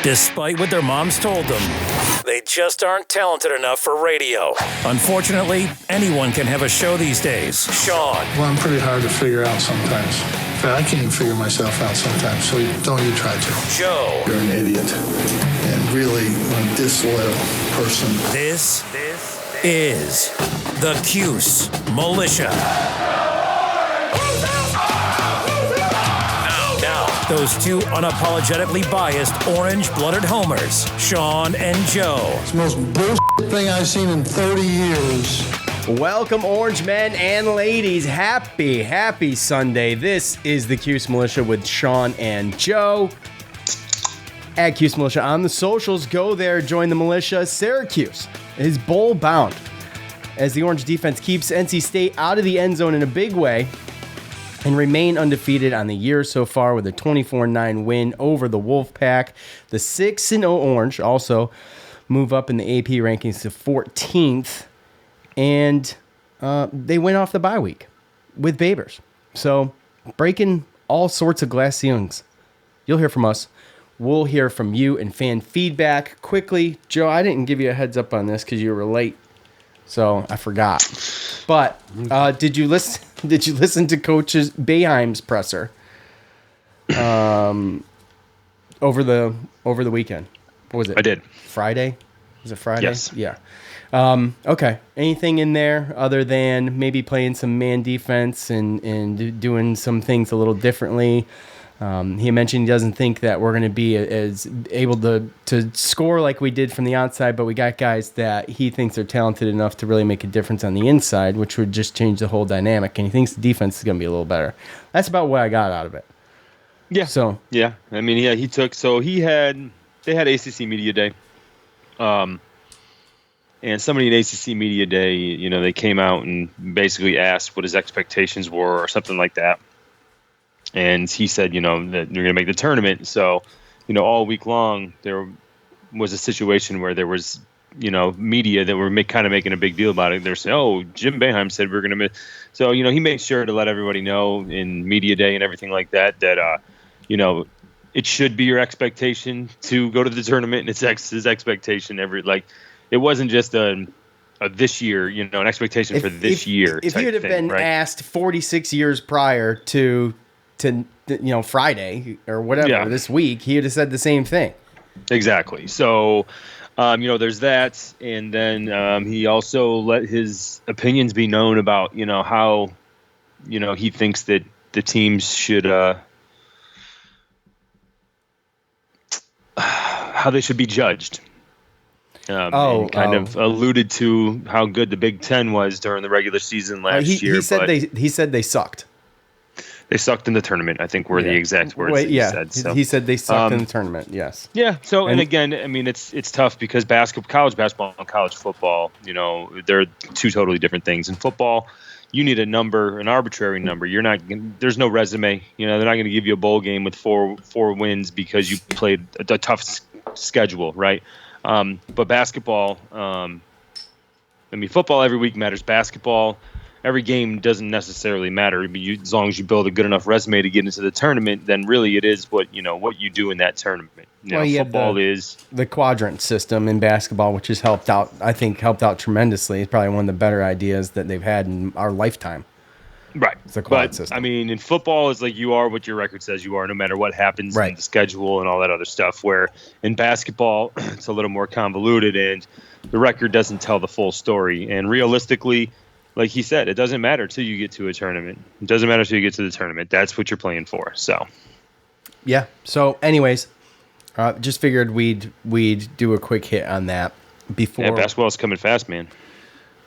Despite what their moms told them, they just aren't talented enough for radio. Unfortunately, anyone can have a show these days. Sean. Well, I'm pretty hard to figure out sometimes. In fact, I can't even figure myself out sometimes, so don't you try to. Joe. You're an idiot and really a disloyal person. This is the Cuse Militia. Now, those two unapologetically biased orange-blooded homers, Sean and Joe. It's the most bullshit thing I've seen in 30 years. Welcome, orange men and ladies. Happy Sunday. This is the Cuse Militia with Sean and Joe. At Cuse Militia on the socials. Go there, join the militia. Syracuse is bowl bound as the orange defense keeps NC State out of the end zone in a big way and remain undefeated on the year so far with a 24-9 win over the Wolfpack. The 6-0 Orange also move up in the AP rankings to 14th, and they went off the bye week with Babers. So breaking all sorts of glass ceilings. You'll hear from us. We'll hear from you and fan feedback quickly. Joe, I didn't give you a heads up on this because you were late, so I forgot. But did you listen? Did you listen to Coach Boeheim's presser over the weekend? What was it? I did. Friday? Was it Friday? Yes. Yeah. Okay. Anything in there other than maybe playing some man defense and doing some things a little differently? He mentioned he doesn't think that we're going to be as able to score like we did from the outside, but we got guys that he thinks are talented enough to really make a difference on the inside, which would just change the whole dynamic. And he thinks the defense is going to be a little better. That's about what I got out of it. Yeah. So yeah, I mean, yeah, they had ACC Media Day, and somebody in ACC Media Day, you know, they came out and basically asked what his expectations were or something like that. And he said, you know, that they're going to make the tournament. So, you know, all week long, there was a situation where there was, you know, media that were kind of making a big deal about it. They're saying, oh, Jim Boeheim said we're going to miss. So, you know, he made sure to let everybody know in media day and everything like that, you know, it should be your expectation to go to the tournament. And it's his expectation it wasn't just a this year, you know, an expectation for this year. If he would have been asked 46 years prior to Friday or whatever this week, he would have said the same thing. Exactly. So, you know, there's that. And then he also let his opinions be known about, you know, how, you know, he thinks that the teams should, how they should be judged. And kind of alluded to how good the Big Ten was during the regular season last year. He said they sucked. They sucked in the tournament, I think were the exact words that he said. So. He said they sucked in the tournament, yes. Yeah, so, and again, I mean, it's tough because college basketball and college football, you know, they're two totally different things. In football, you need a number, an arbitrary number. There's no resume. You know, they're not going to give you a bowl game with four wins because you played a tough schedule, right? But basketball, I mean, football every week matters. Basketball, every game doesn't necessarily matter. As long as you build a good enough resume to get into the tournament, then really it is what you do in that tournament. Football is the quadrant system in basketball, which has helped out tremendously. It's probably one of the better ideas that they've had in our lifetime. Right. It's a quad system. I mean, in football, it's like you are what your record says you are, no matter what happens in the schedule and all that other stuff. Where in basketball, it's a little more convoluted, and the record doesn't tell the full story. And realistically, like he said, it doesn't matter till you get to a tournament. It doesn't matter till you get to the tournament. That's what you're playing for. So, yeah. So, anyways, just figured we'd do a quick hit on that before. Yeah, basketball's coming fast, man.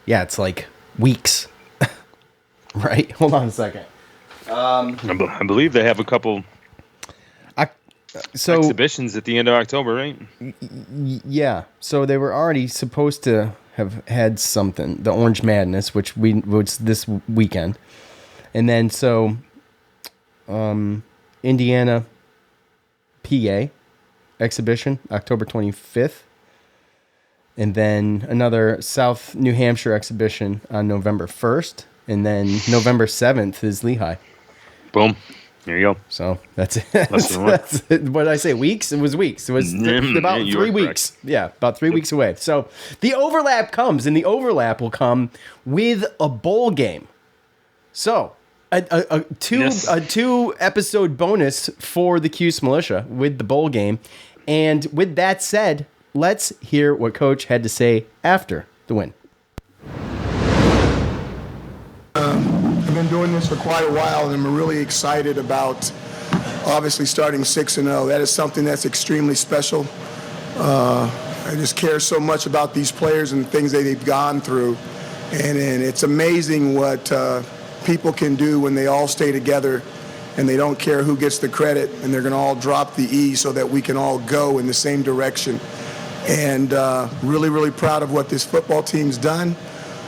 Yeah, it's like weeks. Right. Hold on a second. I believe they have a couple exhibitions at the end of October, right? Yeah. So they were already supposed to have had something, the Orange Madness, which this weekend, and then Indiana, PA exhibition October 25th, and then another South New Hampshire exhibition on November 1st. And then November 7th is Lehigh. Boom. There you go. So that's it. Lesson learned. That's it. What did I say? Weeks? It was weeks. It was about you 3 are weeks. correct. Yeah, about 3 weeks away. So the overlap comes, and the overlap will come with a bowl game. So a two episode bonus for the Cuse Militia with the bowl game. And with that said, let's hear what Coach had to say after the win. I've been doing this for quite a while, and I'm really excited about obviously starting 6-0. That is something that's extremely special. I just care so much about these players and the things that they've gone through. And it's amazing what people can do when they all stay together and they don't care who gets the credit, and they're going to all drop the E so that we can all go in the same direction. And really, really proud of what this football team's done.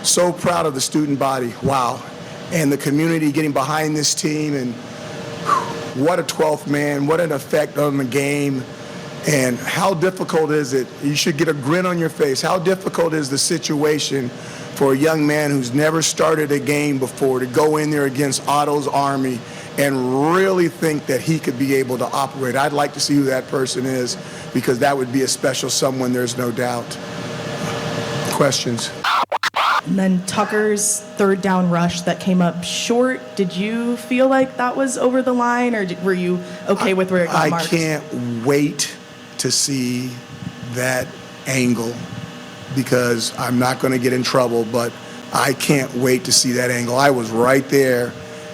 So proud of the student body. Wow. And the community getting behind this team, and what a 12th man, what an effect on the game, and how difficult is it? You should get a grin on your face. How difficult is the situation for a young man who's never started a game before to go in there against Otto's Army and really think that he could be able to operate? I'd like to see who that person is, because that would be a special someone, there's no doubt. Questions? And then Tucker's third down rush that came up short. Did you feel like that was over the line, or were you okay with where it got marked? I can't wait to see that angle, because I'm not going to get in trouble, but I can't wait to see that angle. I was right there,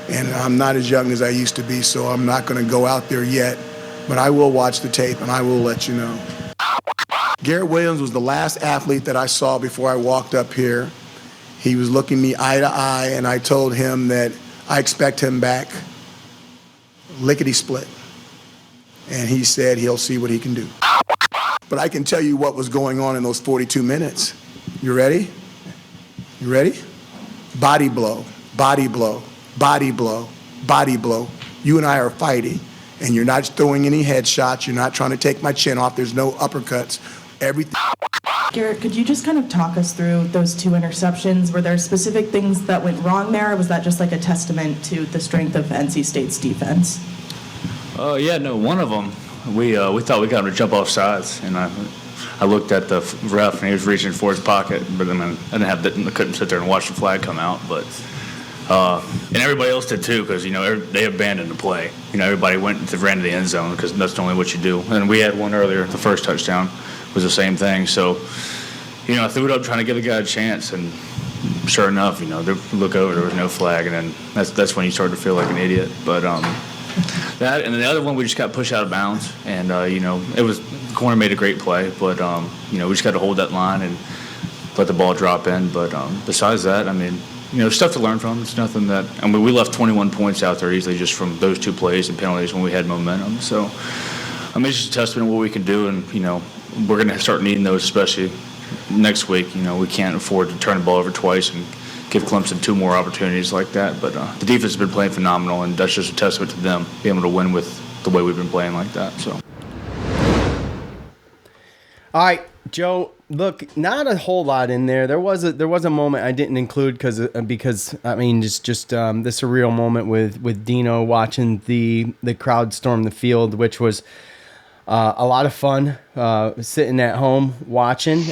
and I'm not as young as I used to be, so I'm not going to go out there yet, but I will watch the tape, and I will let you know. Garrett Williams was the last athlete that I saw before I walked up here. He was looking me eye to eye, and I told him that I expect him back lickety-split. And he said he'll see what he can do. But I can tell you what was going on in those 42 minutes. You ready? You ready? Body blow, body blow, body blow, body blow. You and I are fighting, and you're not throwing any headshots. You're not trying to take my chin off. There's no uppercuts. Everything. Garrett, could you just kind of talk us through those two interceptions? Were there specific things that went wrong there, or was that just like a testament to the strength of NC State's defense? Yeah, no, one of them, we thought we got him to jump off sides, and I looked at the ref, and he was reaching for his pocket, but I mean, I couldn't sit there and watch the flag come out, but and everybody else did too, because they abandoned the play. Everybody ran to the end zone, because that's only what you do. And we had one earlier, the first touchdown was the same thing. So, I threw it up trying to give the guy a chance, and sure enough, they look over, there was no flag, and then that's when you start to feel like an idiot. But that, and then the other one, we just got pushed out of bounds, and it was, the corner made a great play, but we just got to hold that line and let the ball drop in. But besides that, I mean, stuff to learn from. It's nothing that, we left 21 points out there easily just from those two plays and penalties when we had momentum. So, it's just a testament of what we can do, and we're going to start needing those, especially next week. We can't afford to turn the ball over twice and give Clemson two more opportunities like that. But the defense has been playing phenomenal, and that's just a testament to them being able to win with the way we've been playing like that. So. All right, Joe. Look, not a whole lot in there. There was a moment I didn't include because just the surreal moment with Dino watching the crowd storm the field, which was a lot of fun sitting at home watching.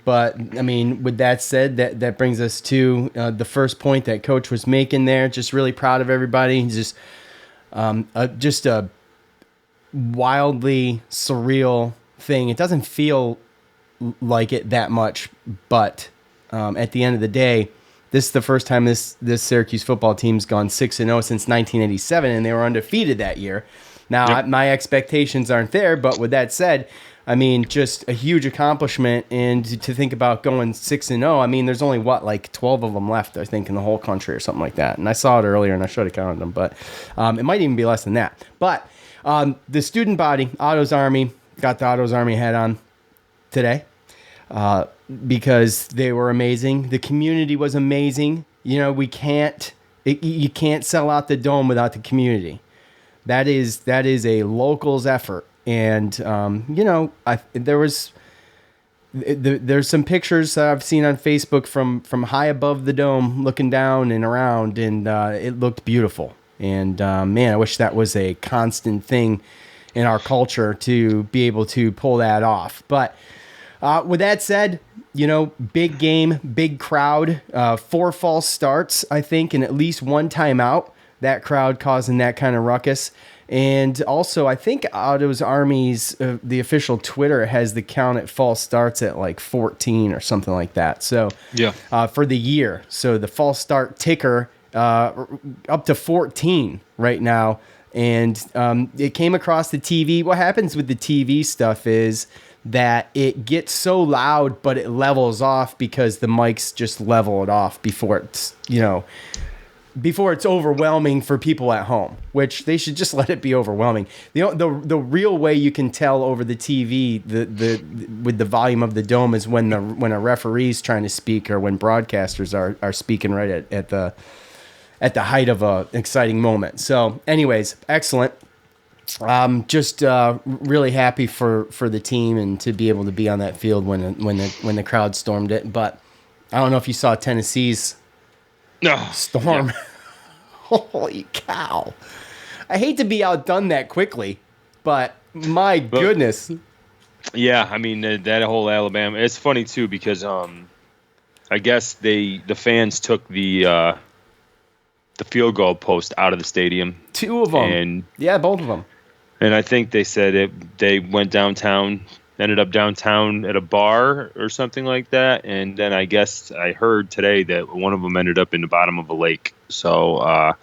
But I mean, with that said, that brings us to the first point that Coach was making there. Just really proud of everybody. Just a wildly surreal thing. It doesn't feel like it that much, but at the end of the day, this is the first time this Syracuse football team's gone 6-0 since 1987, and they were undefeated that year. Now, Yep. My expectations aren't there, but with that said, I mean, just a huge accomplishment, and to think about going 6-0, I mean, there's only, 12 of them left, I think, in the whole country or something like that. And I saw it earlier, and I should have counted them, but it might even be less than that. But the student body, Otto's Army, got the Otto's Army hat on today because they were amazing. The community was amazing. You can't sell out the Dome without the community. That is a locals effort, and there's some pictures that I've seen on Facebook from high above the Dome, looking down and around, and it looked beautiful. And man, I wish that was a constant thing in our culture to be able to pull that off. But with that said, big game, big crowd, 4 false starts, I think, and at least 1 timeout. That crowd causing that kind of ruckus. And also, I think Otto's Army's, the official Twitter has the count at false starts at like 14 or something like that. So Yeah. For the year. So the false start ticker up to 14 right now. And it came across the TV. What happens with the TV stuff is that it gets so loud, but it levels off because the mics just level it off before it's, before it's overwhelming for people at home, which they should just let it be overwhelming. The real way you can tell over the TV with the volume of the dome is when a referee's trying to speak or when broadcasters are speaking right at the height of an exciting moment. So anyways, excellent. Just really happy for the team and to be able to be on that field when the crowd stormed it. But I don't know if you saw Tennessee's storm. Yeah. Holy cow. I hate to be outdone that quickly, but my goodness. Yeah, I mean, that whole Alabama. It's funny, too, because I guess the fans took the field goal post out of the stadium. 2 of them. Yeah, both of them. And I think they said they went downtown, ended up downtown at a bar or something like that. And then I guess I heard today that one of them ended up in the bottom of a lake. So,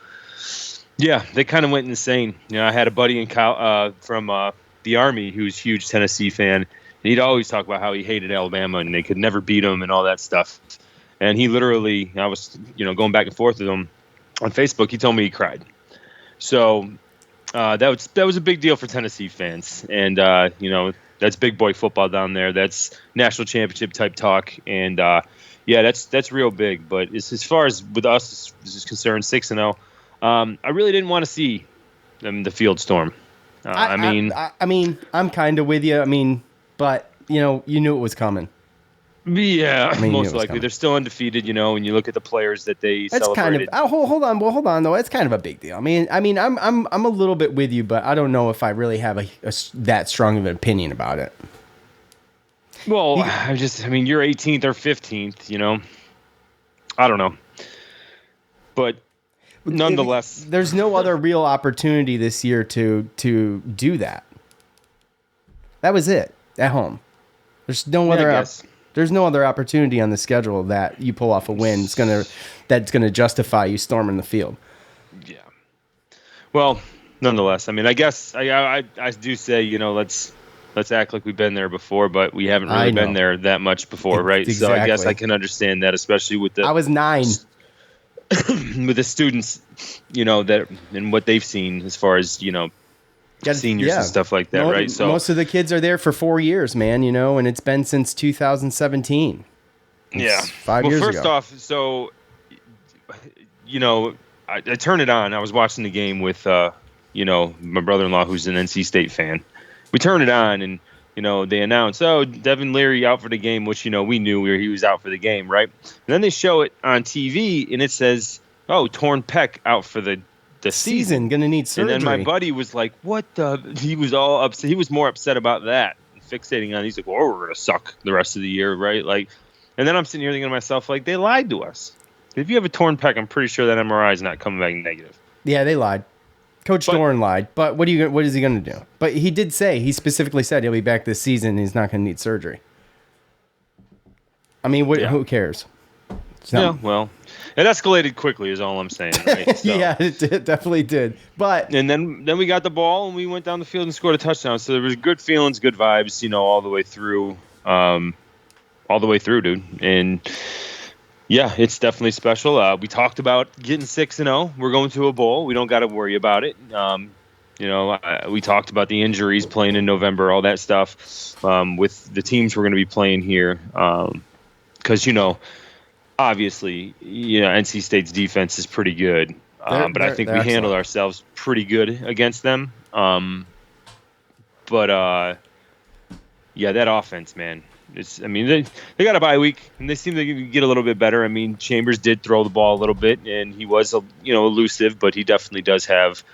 yeah, they kind of went insane. I had a buddy from the Army who's a huge Tennessee fan. And he'd always talk about how he hated Alabama and they could never beat him and all that stuff. And he literally, I was, going back and forth with him on Facebook. He told me he cried. So that was a big deal for Tennessee fans. And, that's big boy football down there. That's national championship type talk. And, yeah, that's real big. But as far as with us is concerned, 6-0, I really didn't want to see the field storm. I mean, I'm kind of with you. But, you knew it was coming. Yeah, most likely. They're still undefeated, when you look at the players that they celebrated. Kind of, hold on, though. It's kind of a big deal. I'm a little bit with you, but I don't know if I really have that strong of an opinion about it. Well, you're 18th or 15th, I don't know. But nonetheless. There's no other real opportunity this year to do that. That was it, at home. There's no other There's no other opportunity on the schedule that you pull off a win that's gonna justify you storming the field. Yeah. Well, nonetheless, I guess I do say let's act like we've been there before, but we haven't really been there that much before, right? Exactly. So I guess I can understand that, especially with I was 9 with the students, that and what they've seen as far as seniors and stuff like that, right? So most of the kids are there for 4 years, man, and it's been since 2017. It's 5 years ago. First off, so I turned it on. I was watching the game with my brother-in-law who's an NC State fan. We turned it on and they announced, Devin Leary out for the game, which we knew he was out for the game, right? And then they show it on TV and it says, torn pec out for the season, gonna need surgery. And then my buddy was like, "What the?" He was all upset. He was more upset about that, fixating on. He's like, "Well, we're gonna suck the rest of the year, right?" Like, and then I'm sitting here thinking to myself, like, they lied to us. If you have a torn pec, I'm pretty sure that MRI is not coming back negative. Yeah, they lied. Coach Doran lied. But what is he gonna do? But he did say, he specifically said he'll be back this season. And he's not gonna need surgery. Who cares? Yeah, well, it escalated quickly is all I'm saying. Right? So. Yeah, it definitely did. And then we got the ball and we went down the field and scored a touchdown. So there was good feelings, good vibes, all the way through, dude. And yeah, it's definitely special. We talked about getting 6-0. We're going to a bowl. We don't got to worry about it. We talked about the injuries, playing in November, all that stuff, with the teams we're going to be playing here, because obviously, NC State's defense is pretty good, but I think we handled ourselves pretty good against them. Yeah, that offense, man, I mean, they got a bye week, and they seem to get a little bit better. I mean, Chambers did throw the ball a little bit, and he was, elusive, but he definitely does have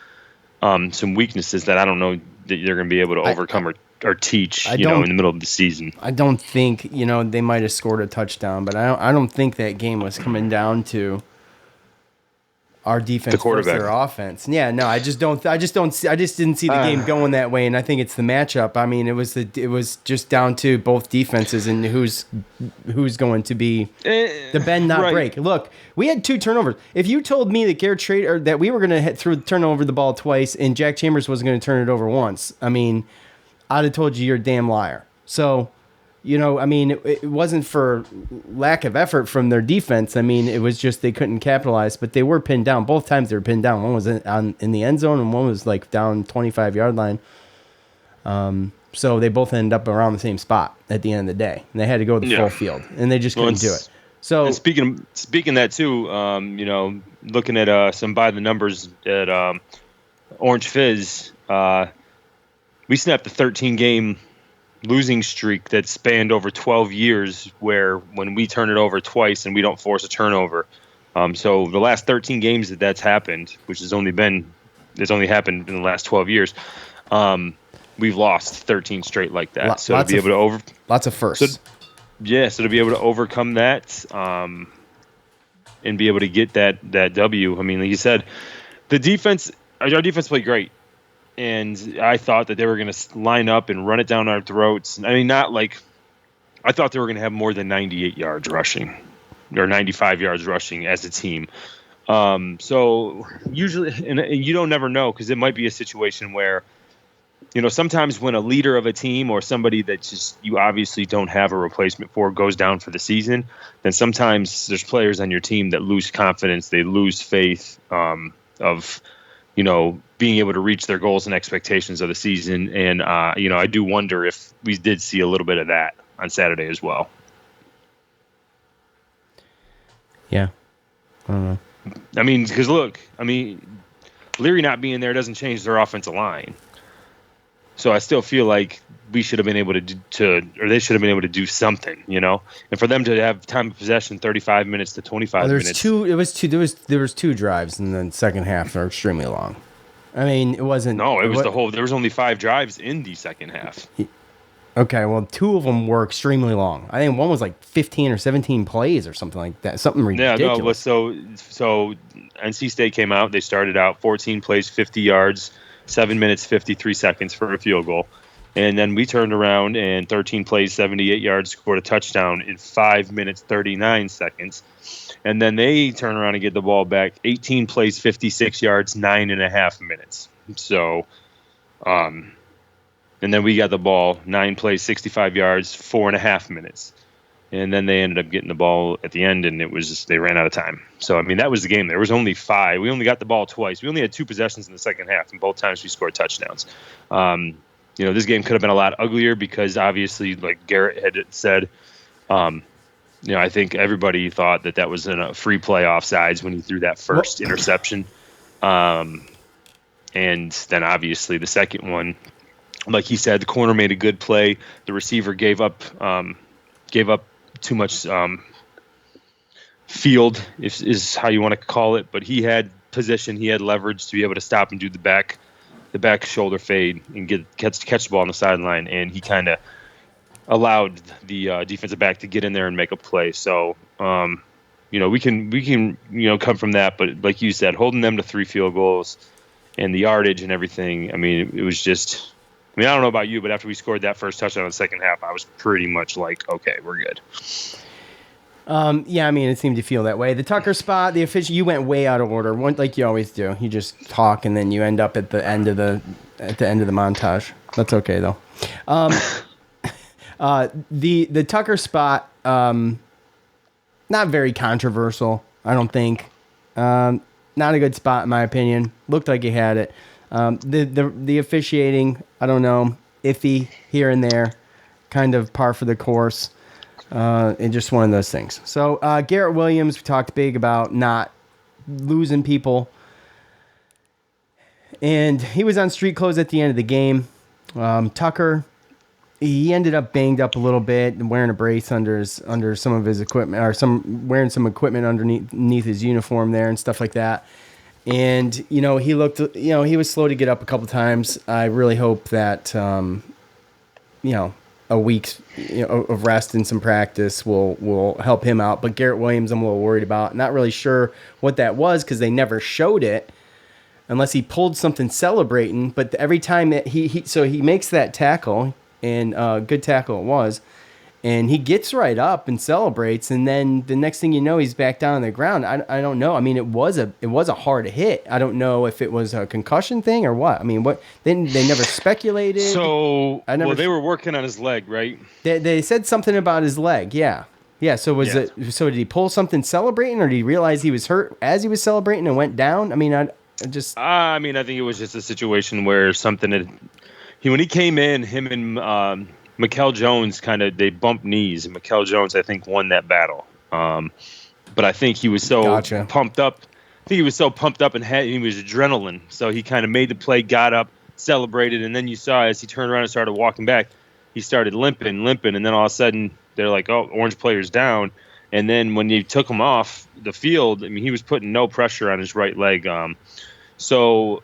some weaknesses that I don't know that they're going to be able to overcome or teach, in the middle of the season. I don't think, they might have scored a touchdown, but I don't think that game was coming down to our defense versus their offense. Yeah, no, I just didn't see the game going that way, and I think it's the matchup. I mean, it was just down to both defenses and who's going to be the bend not break. Look, we had 2 turnovers. If you told me that Garrett Trader that we were going to turn over the ball twice and Jack Chambers wasn't going to turn it over once, I mean, I'd have told you you're a damn liar. So, I mean, it wasn't for lack of effort from their defense. I mean, it was just they couldn't capitalize, but they were pinned down. Both times they were pinned down. One was in the end zone and one was like down 25-yard line. So they both ended up around the same spot at the end of the day. And they had to go to the full field, and they just couldn't do it. So and speaking of that too, looking at some by the numbers at Orange Fizz, we snapped a 13-game losing streak that spanned over 12 years where when we turn it over twice and we don't force a turnover. So the last 13 games that's happened, which it's only happened in the last 12 years, we've lost 13 straight like that. So to be able to lots of firsts. So to be able to overcome that and be able to get that W, I mean, like you said, our defense played great. And I thought that they were going to line up and run it down our throats. I mean, I thought they were going to have more than 98 yards rushing or 95 yards rushing as a team. So usually, and you don't never know, because it might be a situation where, sometimes when a leader of a team or somebody that just you obviously don't have a replacement for goes down for the season, then sometimes there's players on your team that lose confidence. They lose faith of being able to reach their goals and expectations of the season. And, I do wonder if we did see a little bit of that on Saturday as well. Yeah. I don't know. I mean, because Leary not being there doesn't change their offensive line. So I still feel like we should have been able or they should have been able to do something, and for them to have time of possession 35 minutes to 25 minutes. There was 2 drives in the second half that are extremely long. I mean, it wasn't. No, there was only 5 drives in the second half. Okay, well, 2 of them were extremely long. I think one was like 15 or 17 plays or something like that. Something ridiculous. Yeah, no, so NC State came out. They started out 14 plays, 50 yards, 7 minutes, 53 seconds for a field goal. And then we turned around and 13 plays, 78 yards, scored a touchdown in 5 minutes, 39 seconds. And then they turn around and get the ball back, 18 plays, 56 yards, 9.5 minutes. So, and then we got the ball, 9 plays, 65 yards, 4.5 minutes. And then they ended up getting the ball at the end, and it was just, they ran out of time. So, I mean, that was the game. There was only 5. We only got the ball twice. We only had 2 possessions in the second half, and both times we scored touchdowns. This game could have been a lot uglier because obviously, like Garrett had said, I think everybody thought that was in a free play offsides when he threw that first interception. And then obviously the second one, like he said, the corner made a good play. The receiver gave up too much field, is how you want to call it. But he had position, he had leverage to be able to stop and do the back shoulder fade and catch the ball on the sideline, and he kind of allowed the defensive back to get in there and make a play. So, we can come from that, but like you said, holding them to 3 field goals and the yardage and everything. I mean, it was just. I don't know about you, but after we scored that first touchdown in the second half, I was pretty much like, okay, we're good. Yeah, I mean, it seemed to feel that way. The Tucker spot, the official, you went way out of order, like you always do. You just talk and then you end up at the end of the montage. That's okay though. The Tucker spot, not very controversial, I don't think. Not a good spot in my opinion. Looked like he had it. The officiating, I don't know, iffy here and there, kind of par for the course, and just one of those things. So Garrett Williams, we talked big about not losing people, and he was on street clothes at the end of the game. Tucker he ended up banged up a little bit and wearing a brace under some of his equipment, or wearing some equipment underneath his uniform there and stuff like that. And, he looked, he was slow to get up a couple times. I really hope that, a week of rest and some practice will help him out. But Garrett Williams, I'm a little worried about. Not really sure what that was because they never showed it unless he pulled something celebrating. But every time that he makes that tackle, and good tackle it was, and he gets right up and celebrates, and then the next thing you know, he's back down on the ground. I don't know. I mean, it was a hard hit. I don't know if it was a concussion thing or what. I mean, what they never speculated. So they were working on his leg, right? They said something about his leg. Yeah. So So did he pull something celebrating, or did he realize he was hurt as he was celebrating and went down? I mean, I think it was just a situation where something when he came in, him and Mikel Jones they bumped knees, and Mikel Jones, I think, won that battle. But I think he was so pumped up. I think he was so pumped up and he was adrenaline. So he kind of made the play, got up, celebrated, and then you saw as he turned around and started walking back, he started limping, and then all of a sudden they're like, "Oh, orange player's down." And then when you took him off the field, I mean, he was putting no pressure on his right leg. So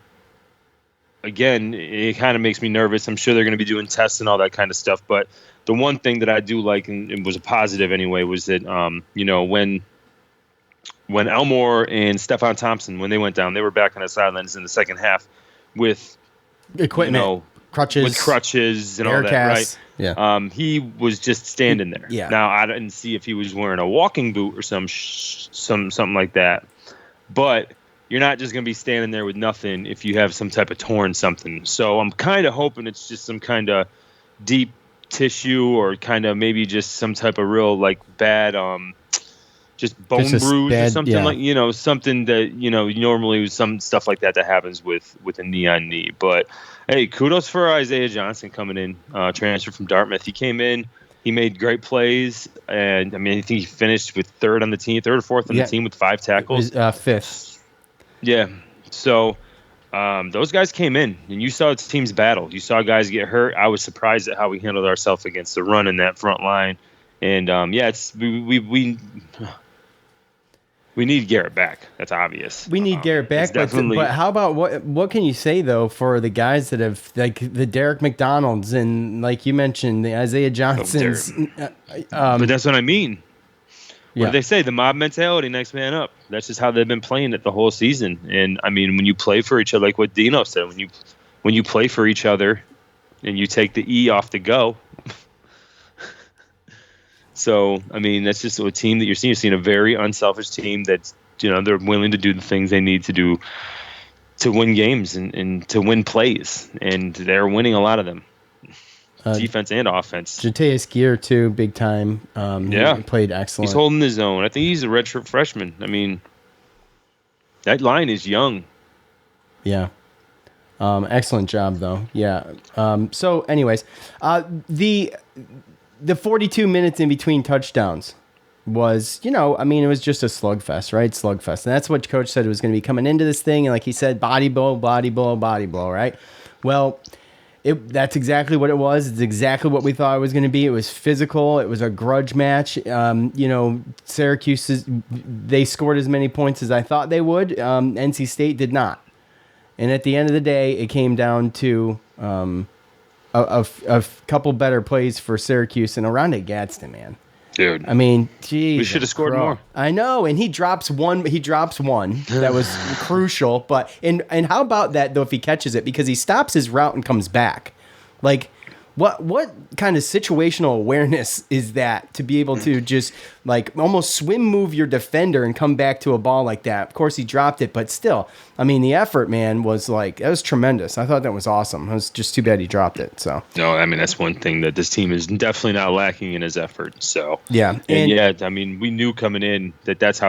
again, it kind of makes me nervous. I'm sure they're going to be doing tests and all that kind of stuff. But the one thing that I do like, and it was a positive anyway, was that, when Elmore and Stephon Thompson, when they went down, they were back on the sidelines in the second half with equipment, crutches and all that, right? Yeah. He was just standing there. Yeah. Now, I didn't see if he was wearing a walking boot or something like that. But you're not just going to be standing there with nothing if you have some type of torn something. So I'm kind of hoping it's just some kind of deep tissue, or kind of maybe just some type of real bad, just bone bruise or something something that, normally with some stuff like that happens with a knee on knee. But hey, kudos for Isaiah Johnson coming in, transferred from Dartmouth. He came in, he made great plays. And I mean, I think he finished with third or fourth on the team with 5 tackles. Fifth. Yeah, so those guys came in, and you saw the team's battle. You saw guys get hurt. I was surprised at how we handled ourselves against the run in that front line. And we need Garrett back. That's obvious. We need Garrett back, but how about what can you say though for the guys that have, like the Derek McDonalds and, like you mentioned, the Isaiah Johnsons? But that's what I mean. What Yeah. do they say? The mob mentality, next man up. That's just how they've been playing it the whole season. And I mean, when you play for each other, like what Dino said, when you play for each other, and you take the E off the go. So I mean, that's just a team that you're seeing. You're seeing a very unselfish team that's, they're willing to do the things they need to do to win games and to win plays, and they're winning a lot of them. Defense and offense. Jataeus Gear too, big time. He played excellent. He's holding his own. I think he's a redshirt freshman. I mean, that line is young. Yeah. Excellent job though. Yeah. So anyways, the 42 minutes in between touchdowns was, it was just a slugfest, right? Slugfest. And that's what Coach said it was going to be coming into this thing. And like he said, body blow, right? Well, that's exactly what it was. It's exactly what we thought it was going to be. It was physical. It was a grudge match. Syracuse, they scored as many points as I thought they would. NC State did not. And at the end of the day, it came down to a couple better plays for Syracuse and Oronde Gadsden, man. Dude, I mean, geez, we should have scored more. I know, and he drops one. That was crucial. But and how about that though? If he catches it, because he stops his route and comes back, like what kind of situational awareness is that to be able to just like almost swim move your defender and come back to a ball like that? Of course, he dropped it, but still, I mean, the effort, man, was tremendous. I thought that was awesome. It was just too bad he dropped it. So no, I mean that's one thing that this team is definitely not lacking in his effort. So yeah, I mean we knew coming in that's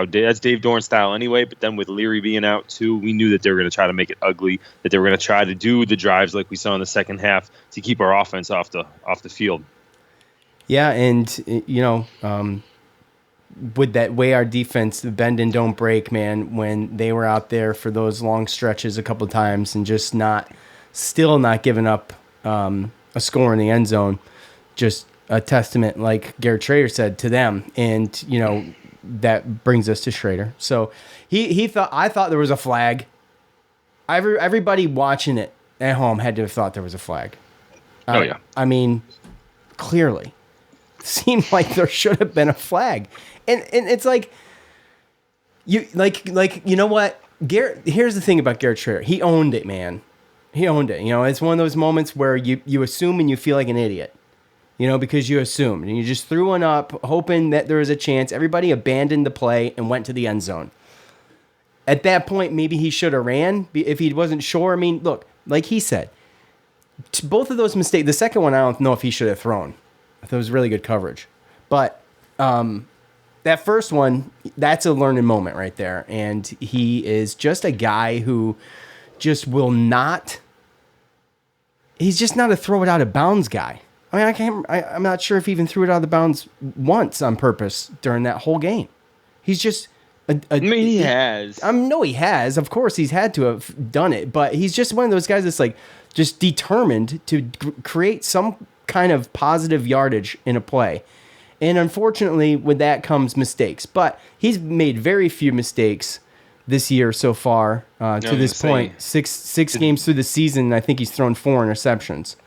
Dave Dorn's style anyway. But then with Leary being out too, we knew that they were going to try to make it ugly. That they were going to try to do the drives like we saw in the second half to keep our offense off the field. Yeah, and with that way our defense bend and don't break, man, when they were out there for those long stretches a couple of times and just still not giving up a score in the end zone, just a testament, like Garrett Schrader said, to them. And, you know, that brings us to Schrader. So I thought there was a flag. Everybody watching it at home had to have thought there was a flag. Oh, yeah. I mean, clearly. Seemed like there should have been a flag. And it's like, you know what? Here's the thing about Garrett Schrader. He owned it, man. He owned it. You know, it's one of those moments where you assume and you feel like an idiot. You know, because you assumed. And you just threw one up, hoping that there was a chance. Everybody abandoned the play and went to the end zone. At that point, maybe he should have ran if he wasn't sure. I mean, look, like he said, both of those mistakes, the second one, I don't know if he should have thrown. I thought it was really good coverage. But that first one, that's a learning moment right there. And he is just a guy who just will not, he's just not a throw it out of bounds guy. I mean, I'm not sure if he even threw it out of the bounds once on purpose during that whole game. He's just... I mean, he has. No, he has. Of course, he's had to have done it. But he's just one of those guys that's like just determined to create some kind of positive yardage in a play. And unfortunately, with that comes mistakes. But he's made very few mistakes this year so far to this point. Six games through the season, I think he's thrown 4 interceptions.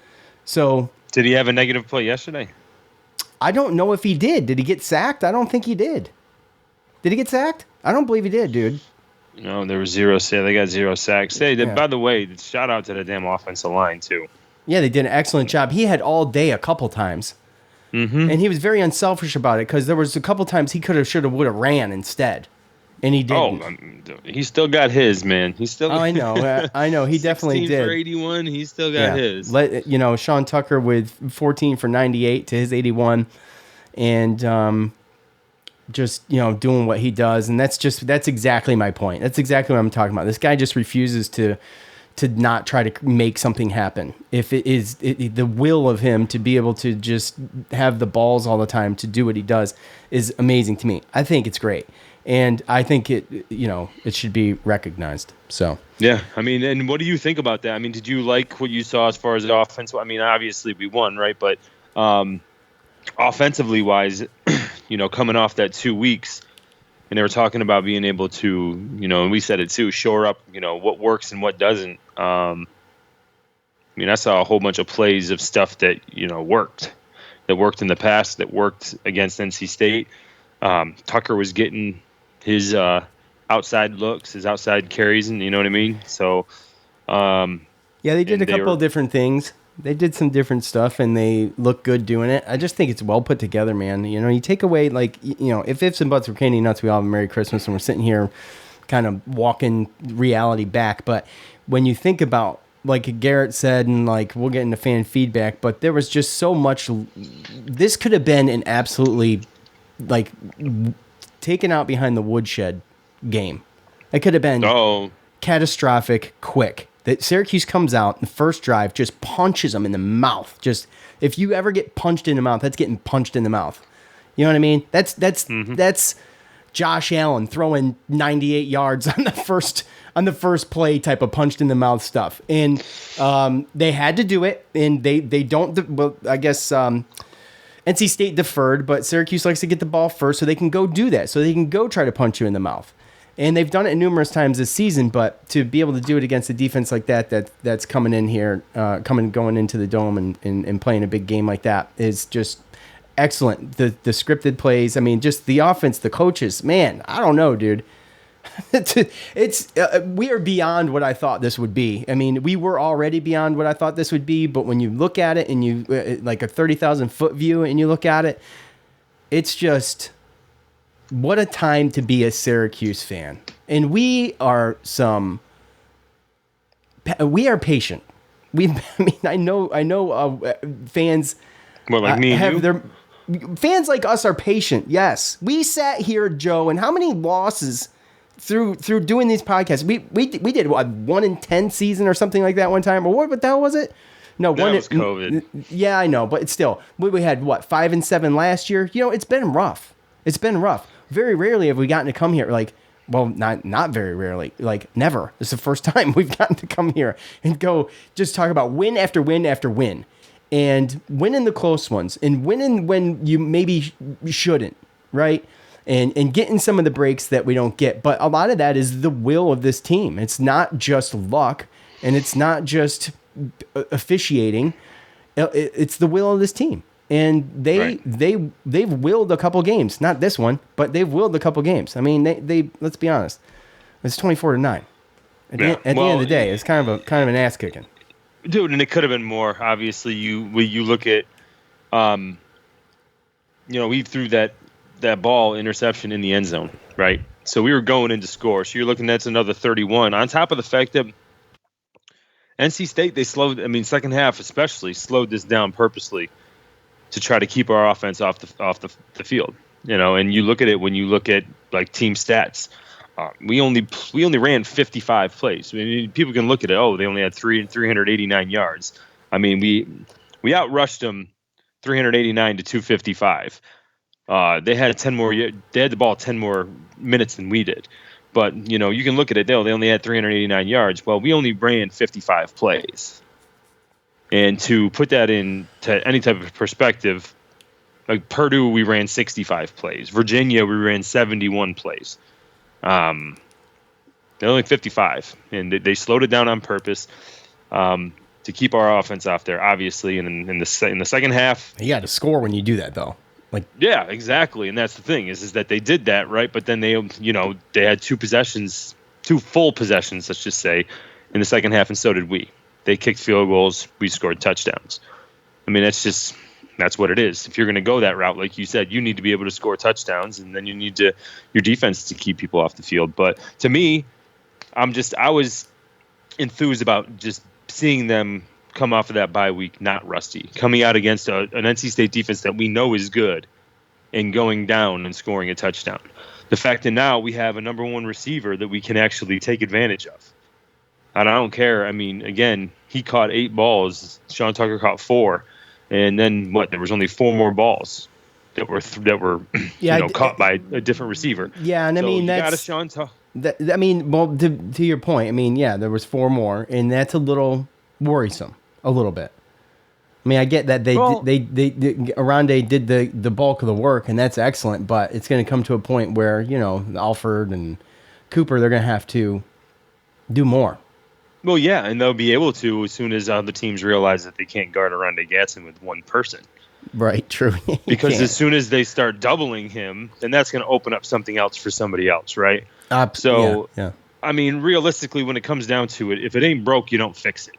So... Did he have a negative play yesterday? I don't know if he did. Did he get sacked? I don't think he did. Did he get sacked? I don't believe he did, dude. No, there was 0 sacks. They got 0 sacks. Hey, by the way, shout out to the damn offensive line, too. Yeah, they did an excellent job. He had all day a couple times. Mm-hmm. And he was very unselfish about it because there was a couple times he could have, should have, would have ran instead. And he didn't. Oh, he still got his, man. He still. I know. I know. He definitely did. 16 for 81. He still got his. Sean Tucker with 14 for 98 to his 81, and just doing what he does, and that's exactly my point. That's exactly what I'm talking about. This guy just refuses to not try to make something happen. If it is the will of him to be able to just have the balls all the time to do what he does is amazing to me. I think it's great. And I think it should be recognized. So yeah, I mean, and what do you think about that? I mean, did you like what you saw as far as the offense? I mean, obviously we won, right? But offensively wise, coming off that 2 weeks, and they were talking about being able to, and we said it too, shore up, what works and what doesn't. I mean, I saw a whole bunch of plays of stuff that worked in the past, that worked against NC State. Tucker was getting his outside looks, his outside carries, and you know what I mean? So, yeah, they did a couple of different things. They did some different stuff, and they look good doing it. I just think it's well put together, man. You take away, if ifs and buts were candy nuts, we all have a Merry Christmas, and we're sitting here kind of walking reality back. But when you think about, like Garrett said, and we'll get into fan feedback, but there was just so much. This could have been an absolutely taken out behind the woodshed game. It could have been catastrophic quick. That Syracuse comes out and the first drive just punches them in the mouth. Just if you ever get punched in the mouth, that's getting punched in the mouth. You know what I mean? That's Josh Allen throwing 98 yards on the first play type of punched in the mouth stuff. And they had to do it, and they don't. Well, I guess. NC State deferred, but Syracuse likes to get the ball first so they can go do that. So they can go try to punch you in the mouth. And they've done it numerous times this season, but to be able to do it against a defense like that's coming in here, going into the dome and playing a big game like that is just excellent. The scripted plays, I mean, just the offense, the coaches, man, I don't know, dude. We are beyond what I thought this would be. I mean, we were already beyond what I thought this would be, but when you look at it and you like a 30,000 foot view and you look at it, it's just what a time to be a Syracuse fan. And we are patient. I know fans me and you? Fans like us are patient. Yes. We sat here, Joe, and how many losses through doing these podcasts? We did what, 1 in 10 season or something like that one time, or what the hell was it? No, that was COVID. Yeah, I know, but it's still, we had what, 5 and 7 last year. It's been rough. It's been rough. Very rarely have we gotten to come here not very rarely, never. It's the first time we've gotten to come here and go just talk about win after win after win. and winning the close ones and winning when you maybe shouldn't, right? And getting some of the breaks that we don't get. But a lot of that is the will of this team. It's not just luck, and it's not just officiating. It's the will of this team. And they've willed a couple games. Not this one, but they've willed a couple games. I mean, they let's be honest. It's 24-9. At the end of the day, it's kind of an ass kicking. Dude, and it could have been more. Obviously, you look at, we threw that ball interception in the end zone, right? So we were going in to score. So you're looking at another 31. On top of the fact that NC State, second half especially, slowed this down purposely to try to keep our offense off the field. And you look at it when you look at like team stats. We only ran 55 plays. I mean, people can look at it. Oh, they only had 389 yards. I mean, we outrushed them 389 to 255. They had 10 more. They had the ball 10 more minutes than we did. But you can look at it. They only had 389 yards. Well, we only ran 55 plays. And to put that into any type of perspective, like Purdue, we ran 65 plays. Virginia, we ran 71 plays. They're only 55, and they slowed it down on purpose to keep our offense off there, obviously. And in the second half, you got to score when you do that, though. Yeah, exactly. And that's the thing is that they did that, right? But then they had two full possessions, let's just say, in the second half, and so did we. They kicked field goals. We scored touchdowns. I mean, that's what it is. If you're going to go that route, like you said, you need to be able to score touchdowns, and then you need your defense to keep people off the field. But to me, I was enthused about just seeing them come off of that bye week not rusty, coming out against an NC State defense that we know is good, and going down and scoring a touchdown. The fact that now we have a number one receiver that we can actually take advantage of. And I don't care. I mean, again, he caught 8 balls. Sean Tucker caught 4. And then there was only 4 more balls that were caught by a different receiver. Yeah, and I mean that's Sean Tucker. To your point, I mean, yeah, there was 4 more, and that's a little worrisome, a little bit. I mean, I get that Arande did the bulk of the work, and that's excellent. But it's going to come to a point where Alford and Cooper, they're going to have to do more. Well, yeah, and they'll be able to as soon as other teams realize that they can't guard Arande Gatson with one person. Right, true. Because as soon as they start doubling him, then that's going to open up something else for somebody else, right? Yeah. I mean, realistically, when it comes down to it, if it ain't broke, you don't fix it.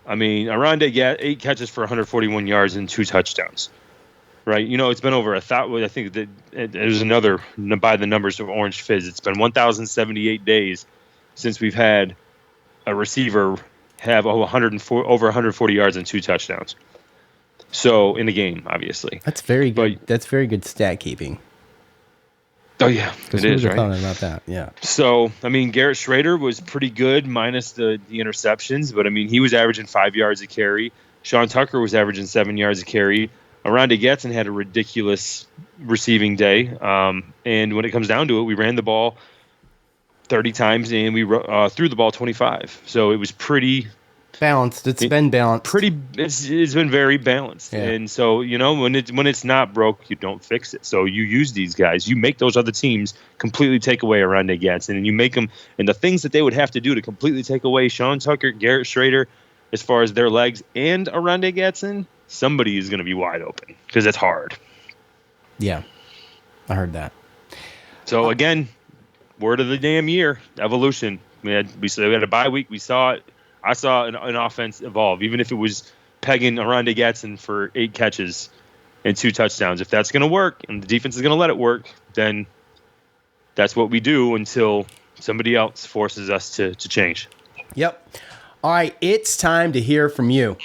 I mean, Arande got 8 catches for 141 yards and 2 touchdowns, right? It's been over 1,000. I think that there's another, by the numbers of Orange Fizz, it's been 1,078 days since we've had a receiver have over 140 yards and 2 touchdowns. So in the game, obviously, that's very good. That's very good stat keeping. Oh yeah, it is, right? Talking about that, yeah. So I mean, Garrett Schrader was pretty good minus the interceptions, but I mean, he was averaging 5 yards a carry. Sean Tucker was averaging 7 yards a carry. Arande Gatson had a ridiculous receiving day, and when it comes down to it, we ran the ball 30 times, and we threw the ball 25. So it was pretty balanced. It's been balanced. It's been very balanced. Yeah. And so, when it's not broke, you don't fix it. So you use these guys. You make those other teams completely take away Arande Gatson, and you make them, and the things that they would have to do to completely take away Sean Tucker, Garrett Schrader, as far as their legs, and Arande Gatson, somebody is going to be wide open because it's hard. Yeah, I heard that. So again, word of the damn year, evolution. We had a bye week. We saw it. I saw an offense evolve, even if it was pegging Arande Gatson for 8 catches and 2 touchdowns. If that's going to work and the defense is going to let it work, then that's what we do until somebody else forces us to change. Yep. All right, it's time to hear from you.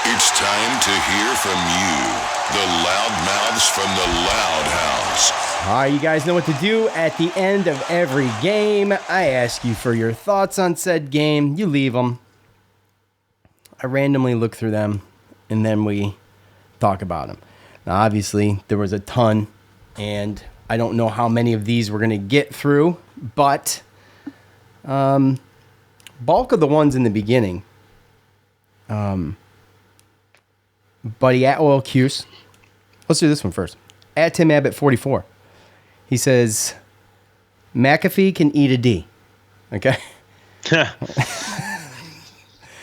It's time to hear from you. The loudmouths from the Loud House. All right, you guys know what to do. At the end of every game, I ask you for your thoughts on said game. You leave them. I randomly look through them, and then we talk about them. Now, obviously, there was a ton, and I don't know how many of these we're going to get through, but Bulk of the ones in the beginning. Buddy at Oil Cuse. Let's do this one first. At Tim Abbott 44. He says, McAfee can eat a D. Okay? Yeah.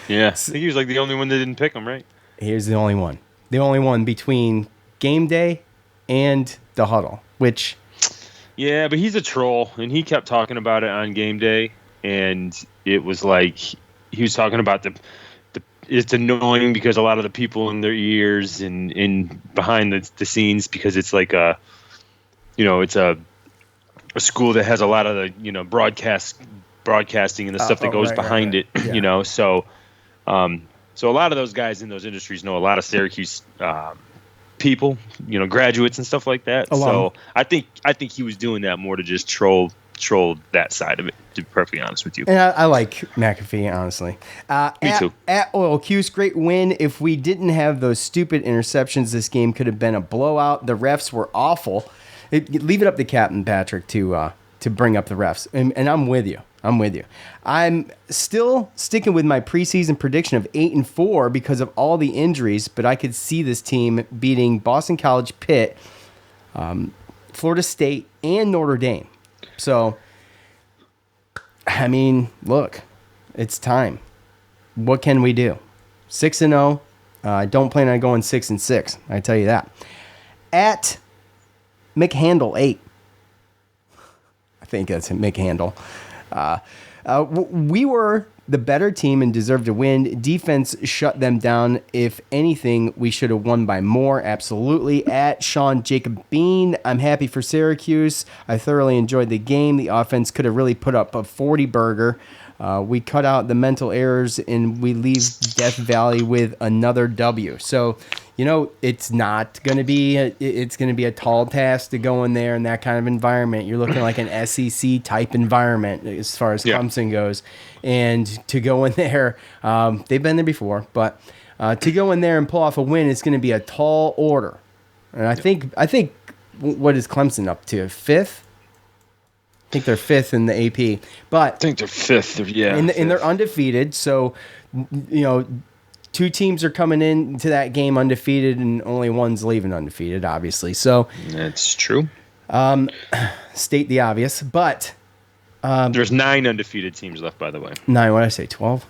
I think he was like the only one that didn't pick him, right? Here's the only one. The only one between game day and the huddle, which... Yeah, but he's a troll, and he kept talking about it on game day, and it was like he was talking about it's annoying because a lot of the people in their ears and in behind the scenes, because it's like it's a school that has a lot of the broadcasting and the stuff that goes behind it, Yeah. So a lot of those guys in those industries know a lot of Syracuse people, graduates and stuff like that. So I think he was doing that more to just troll that side of it, to be perfectly honest with you. And I like McAfee, honestly. Me too. At Oil Cuse, great win. If we didn't have those stupid interceptions, this game could have been a blowout. The refs were awful. Leave it up to Captain Patrick to bring up the refs. And I'm with you. I'm still sticking with my preseason prediction of 8-4 because of all the injuries, but I could see this team beating Boston College, Pitt, Florida State, and Notre Dame. So, I mean, look, it's time. What can we do? 6-0. I don't plan on going 6-6. I tell you that. At McHandle 8. I think that's McHandle. We were the better team and deserved to win. Defense shut them down. If anything, we should have won by more. Absolutely. At Sean Jacob Bean, I'm happy for Syracuse. I thoroughly enjoyed the game. The offense could have really put up a 40 burger. We cut out the mental errors and we leave Death Valley with another W. So, it's not going to be it's going to be a tall task to go in there in that kind of environment. You're looking like an SEC type environment as far as Clemson goes. And to go in there, they've been there before, but to go in there and pull off a win, it's going to be a tall order. And I think what is Clemson up to? 5th? I think they're 5th in the AP, but I think they're 5th. Yeah, and they're undefeated. So, two teams are coming into that game undefeated, and only one's leaving undefeated, obviously. So that's true. State the obvious, but there's 9 undefeated teams left, by the way. 9. What did I say? 12.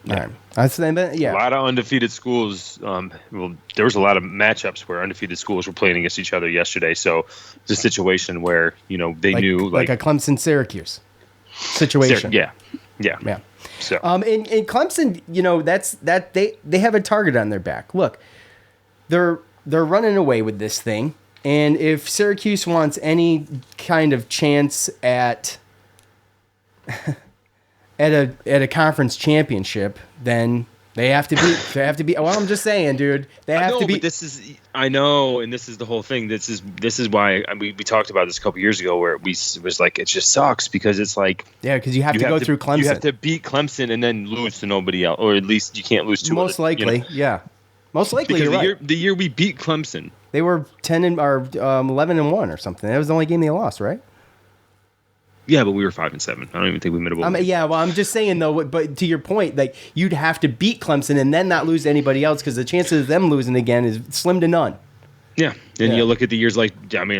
Yeah. Yeah. A lot of undefeated schools. There was a lot of matchups where undefeated schools were playing against each other yesterday. So it's a situation where they knew like a Clemson Syracuse situation. Yeah. So in Clemson, they have a target on their back. Look, they're running away with this thing, and if Syracuse wants any kind of chance at a conference championship, then they have to be. Well, I'm just saying, dude. They have to be. But I know, and this is the whole thing. This is why we talked about this a couple years ago, where it was like it just sucks because it's like because you have to go through Clemson. You have to beat Clemson and then lose to nobody else, or at least you can't lose to most likely. Most likely, because you're right. The year we beat Clemson, they were 11-1 or something. That was the only game they lost, right? Yeah, but we were 5-7. I don't even think we made a bowl. I'm just saying though. But to your point, like you'd have to beat Clemson and then not lose to anybody else because the chances of them losing again is slim to none. Yeah, and you look at the years our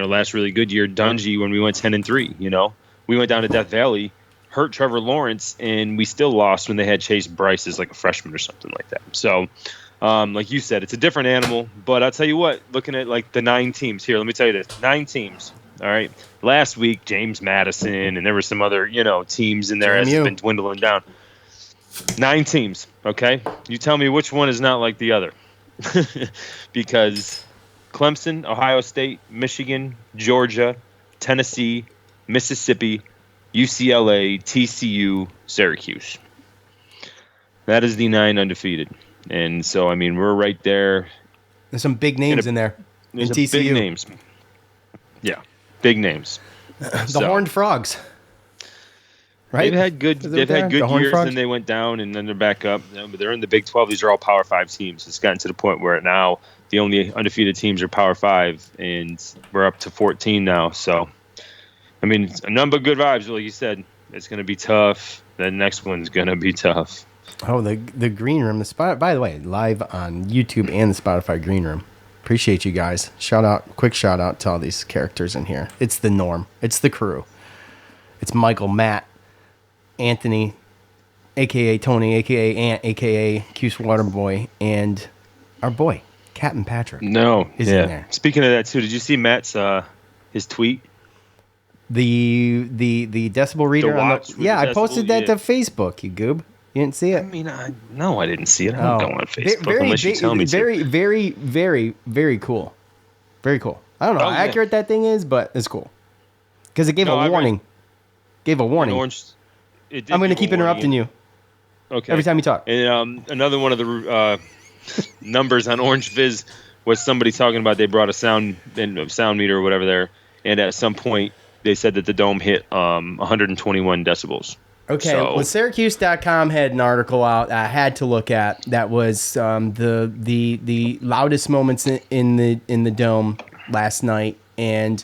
last really good year, Dungy, when we went 10-3. We went down to Death Valley, hurt Trevor Lawrence, and we still lost when they had Chase Bryce as like a freshman or something like that. So, like you said, it's a different animal. But I'll tell you what, looking at like the 9 teams here, let me tell you this: 9 teams. All right. Last week, James Madison, and there were some other, teams in there as it's been dwindling down. 9 teams. Okay. You tell me which one is not like the other. Because Clemson, Ohio State, Michigan, Georgia, Tennessee, Mississippi, UCLA, TCU, Syracuse. That is the 9 undefeated. And so, we're right there. There's some big names in there. There's in TCU. Big names. Yeah. Big names. The Horned Frogs. Right? They've had good years, and they went down, and then they're back up. But they're in the Big 12. These are all Power 5 teams. It's gotten to the point where now the only undefeated teams are Power 5, and we're up to 14 now. So, a number of good vibes, like you said. It's going to be tough. The next one's going to be tough. Oh, the green room, the spot. By the way, live on YouTube and the Spotify green room. Appreciate you guys. Quick shout out to all these characters in here. It's the norm. It's the crew. It's Michael, Matt, Anthony, aka Tony, aka Ant, aka Cuse Waterboy, and our boy Captain Patrick. Is in there. Speaking of that too, did you see Matt's his tweet? The decibel reader. I posted that to Facebook. You goob. You didn't see it? I mean, no, I didn't see it. I don't go on Facebook unless you tell me to. Very cool. Very cool. I don't know how accurate that thing is, but it's cool. Because it gave a warning. I'm going to keep interrupting you. Okay. Every time you talk. And another one of the numbers on Orange Viz was somebody talking about they brought a sound meter or whatever there, and at some point they said that the dome hit 121 decibels. Okay, well, Syracuse.com had an article out I had to look at that was the loudest moments in the dome last night, and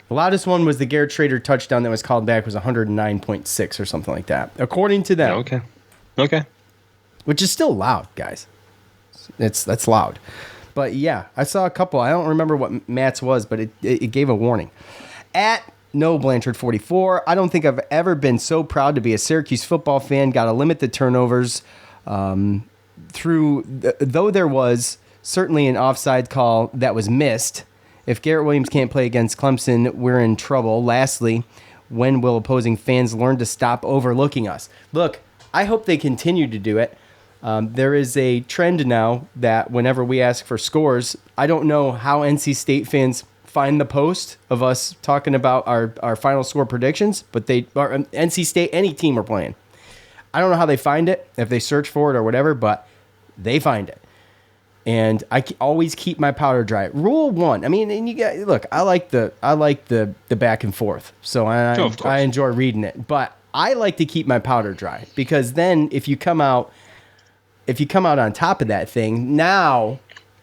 the loudest one was the Garrett Schrader touchdown that was called back was 109.6 or something like that, according to them. Okay. Which is still loud, guys. That's loud. But yeah, I saw a couple. I don't remember what Matt's was, but it gave a warning. At No Blanchard 44. I don't think I've ever been so proud to be a Syracuse football fan. Got to limit the turnovers. Though there was certainly an offside call that was missed. If Garrett Williams can't play against Clemson, we're in trouble. Lastly, when will opposing fans learn to stop overlooking us? Look, I hope they continue to do it. There is a trend now that whenever we ask for scores, I don't know how NC State fans find the post of us talking about our final score predictions, but NC State, any team we're playing. I don't know how they find it, if they search for it or whatever, but they find it. And I always keep my powder dry. Rule 1. I mean, and you got look. I like the back and forth, so I enjoy reading it. But I like to keep my powder dry because then if you come out on top of that thing, now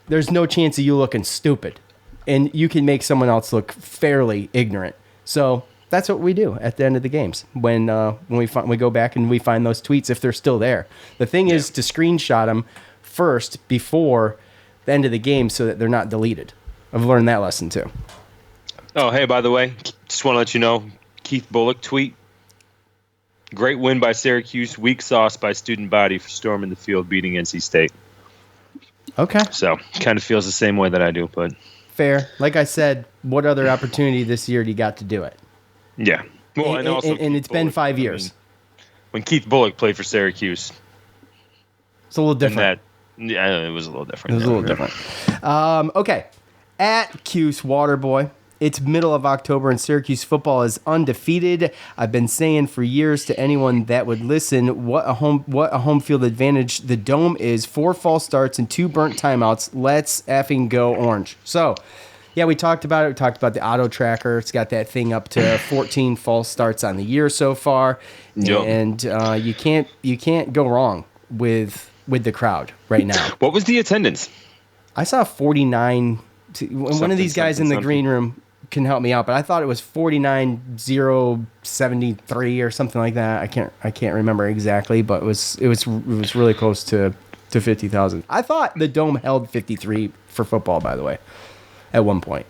there's no chance of you looking stupid. And you can make someone else look fairly ignorant. So that's what we do at the end of the games when we go back and we find those tweets if they're still there. The thing is to screenshot them first before the end of the game so that they're not deleted. I've learned that lesson too. Oh, hey, by the way, just want to let you know, Keith Bullock tweet. Great win by Syracuse, weak sauce by student body for storming the field, beating NC State. Okay. So kind of feels the same way that I do, but fair. Like I said, what other opportunity this year do you got to do it? Yeah. Well, and also and it's been 5 years. When Keith Bullock played for Syracuse, it's a little different. It was a little different. Okay. At Cuse Waterboy. It's middle of October and Syracuse football is undefeated. I've been saying for years to anyone that would listen what a home field advantage the Dome is. 4 false starts and 2 burnt timeouts. Let's effing go Orange. So, yeah, we talked about it. We talked about the auto tracker. It's got that thing up to 14 false starts on the year so far. Yep. And you can't go wrong with the crowd right now. What was the attendance? I saw 49. One of these guys in the green room can help me out, but I thought it was 49,073 or something like that. I can't remember exactly, but it was really close to 50,000. I thought the Dome held 53 for football, by the way, at one point.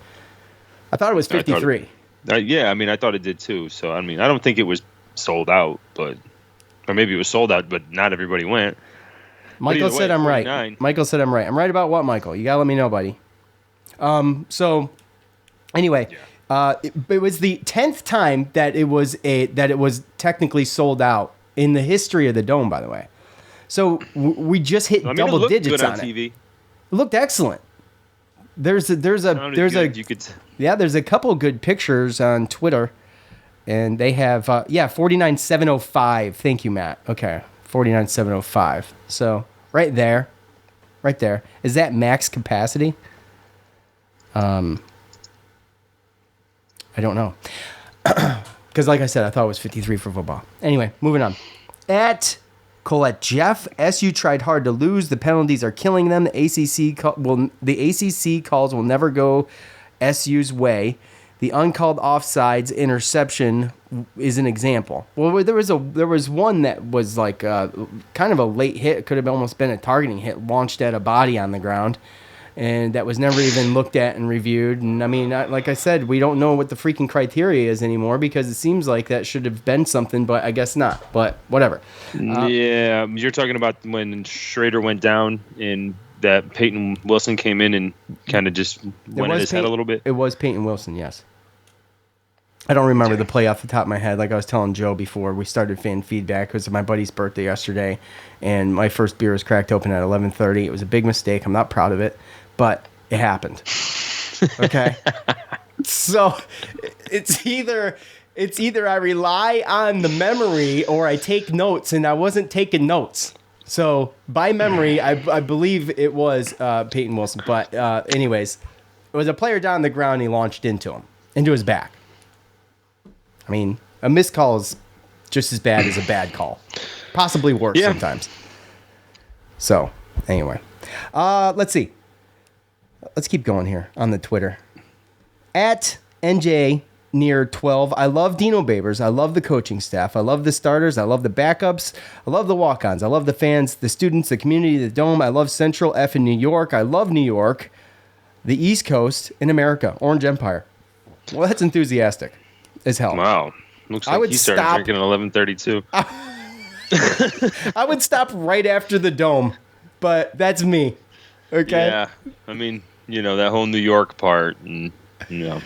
I thought it was 53. Yeah, I mean, I thought it did too. So, I mean, I don't think it was sold out, or maybe it was sold out, but not everybody went. Michael said I'm right. Michael said I'm right. I'm right about what, Michael? You gotta let me know, buddy. So anyway, it was the 10th time that it was technically sold out in the history of the Dome, by the way. So we just hit double digits on TV. It looked excellent. There's a couple good pictures on Twitter, and they have 49,705. Thank you, Matt. Okay, 49,705. So right there, is that max capacity? I don't know. Because like I said, I thought it was 53 for football. Anyway, moving on. At Colette Jeff, SU tried hard to lose. The penalties are killing them. The ACC calls will never go SU's way. The uncalled offsides interception is an example. Well, there was one that was like kind of a late hit. It could have almost been a targeting hit, launched at a body on the ground, and that was never even looked at and reviewed. And I mean, like I said, we don't know what the freaking criteria is anymore because it seems like that should have been something, but I guess not. But whatever. Yeah, you're talking about when Schrader went down and that Peyton Wilson came in and kind of just went in his head a little bit. It was Peyton Wilson, yes. I don't remember the play off the top of my head. Like I was telling Joe before we started fan feedback, it was my buddy's birthday yesterday, and my first beer was cracked open at 11:30. It was a big mistake. I'm not proud of it, but it happened. Okay? So it's either I rely on the memory or I take notes, and I wasn't taking notes. So by memory, I believe it was Peyton Wilson. But anyways, it was a player down on the ground. He launched into his back. I mean, a missed call is just as bad as a bad call. Possibly worse sometimes. So, anyway. Let's see. Let's keep going here on the Twitter. At NJ near 12, I love Dino Babers. I love the coaching staff. I love the starters. I love the backups. I love the walk-ons. I love the fans, the students, the community, the Dome. I love Central F in New York. I love New York. The East Coast in America. Orange Empire. Well, that's enthusiastic as hell. Wow. Looks like he started drinking at 11:32. I would stop right after the Dome, but that's me. Okay? Yeah. I mean, that whole New York part, and, no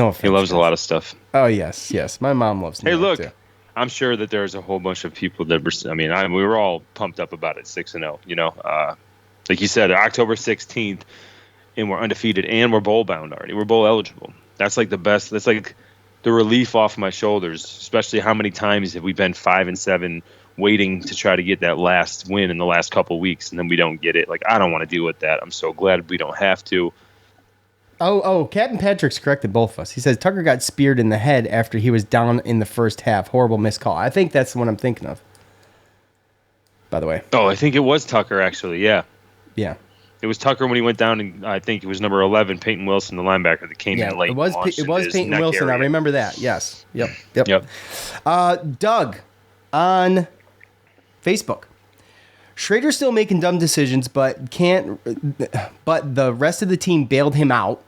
offense, he loves a lot of stuff. Oh, yes. My mom loves New York, too. I'm sure that there's a whole bunch of people that were, we were all pumped up about it, 6-0, like you said, October 16th, and we're undefeated, and we're bowl bound already. We're bowl eligible. That's like the best. That's like the relief off my shoulders, especially how many times have we been 5-7 waiting to try to get that last win in the last couple of weeks, and then we don't get it. Like, I don't want to deal with that. I'm so glad we don't have to. Oh, Captain Patrick's corrected both of us. He says Tucker got speared in the head after he was down in the first half. Horrible missed call. I think that's the one I'm thinking of, by the way. Oh, I think it was Tucker, actually, yeah. Yeah. It was Tucker when he went down, and I think it was number 11, Peyton Wilson, the linebacker, that came in late. It was Peyton Wilson. Area. I remember that. Yes. Yep. Doug on Facebook. Schrader's still making dumb decisions, but the rest of the team bailed him out.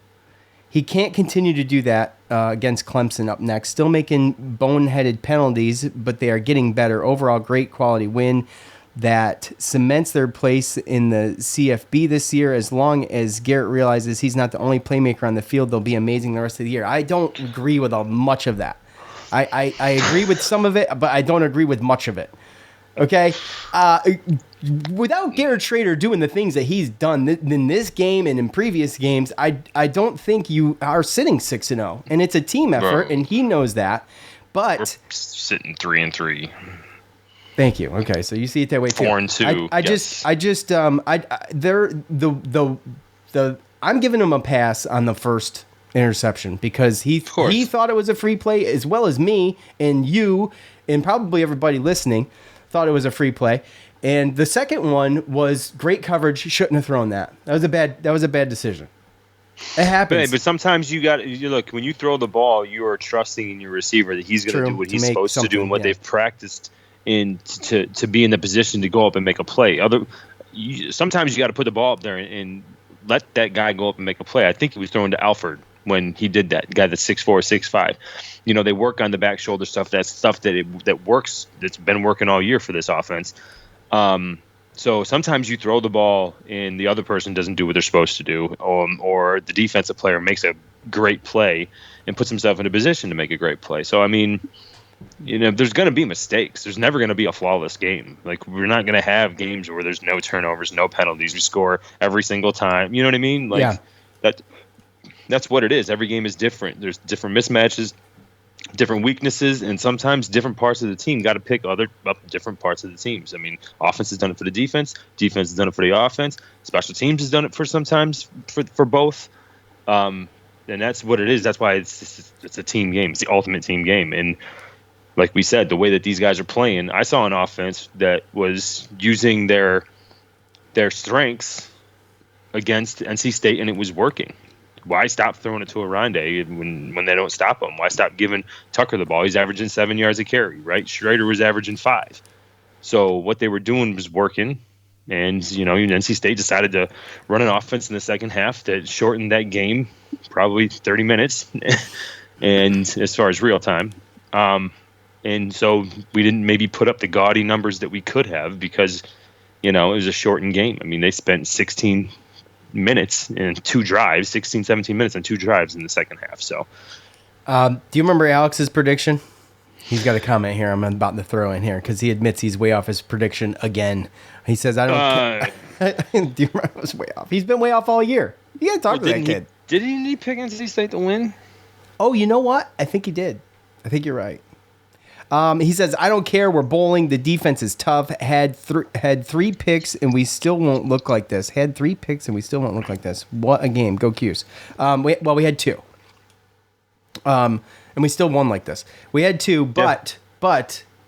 He can't continue to do that against Clemson up next. Still making boneheaded penalties, but they are getting better. Overall, great quality win that cements their place in the CFB this year. As long as Garrett realizes he's not the only playmaker on the field, they'll be amazing the rest of the year. I don't agree with much of that. I agree with some of it, but I don't agree with much of it. Okay? Without Garrett Schrader doing the things that he's done in this game and in previous games, I don't think you are sitting 6-0. And it's a team effort, and he knows that. But we're sitting 3-3. Thank you. Okay, so you see it that way too. 4-2. I'm giving him a pass on the first interception because he thought it was a free play, as well as me and you and probably everybody listening thought it was a free play. And the second one was great coverage. Shouldn't have thrown that. That was a bad decision. It happens. But sometimes you look, when you throw the ball, you are trusting in your receiver that he's going to do what he's supposed to do and what they've practiced in to be in the position to go up and make a play. Sometimes you got to put the ball up there and let that guy go up and make a play. I think he was throwing to Alford when he did that. Guy that's 6'4", 6'5". They work on the back shoulder stuff. That's stuff that works. That's been working all year for this offense. So sometimes you throw the ball and the other person doesn't do what they're supposed to do, or the defensive player makes a great play and puts himself in a position to make a great play. So, I mean, there's going to be mistakes. There's never going to be a flawless game. Like, we're not going to have games where there's no turnovers, no penalties. We score every single time. You know what I mean? Like, that's what it is. Every game is different. There's different mismatches, different weaknesses, and sometimes different parts of the team got to pick up different parts of the teams. I mean, offense has done it for the defense has done it for the offense, special teams has done it for sometimes for both, and that's what it is. That's why it's a team game. It's the ultimate team game. And like we said, the way that these guys are playing, I saw an offense that was using their strengths against NC State, and it was working. why stop throwing it to Arande when they don't stop him? Why stop giving Tucker the ball? He's averaging 7 yards a carry, right? Schrader was averaging 5. So what they were doing was working. And, NC State decided to run an offense in the second half that shortened that game probably 30 minutes. And as far as real time. And so we didn't maybe put up the gaudy numbers that we could have because, it was a shortened game. I mean, they spent 16 minutes and 2 drives, 16, 17 minutes and 2 drives in the second half. So, do you remember Alex's prediction? He's got a comment here I'm about to throw in here because he admits he's way off his prediction again. He says, I don't do you remember I was way off? He's been way off all year. You got to talk to that kid. Didn't he pick NC State to win? Oh, you know what? I think he did. I think you're right. He says, I don't care. We're bowling. The defense is tough. Had 3 picks, and we still won't look like this. Had 3 picks, and we still won't look like this. What a game. Go Cuse. We had 2. And we still won like this. We had 2, but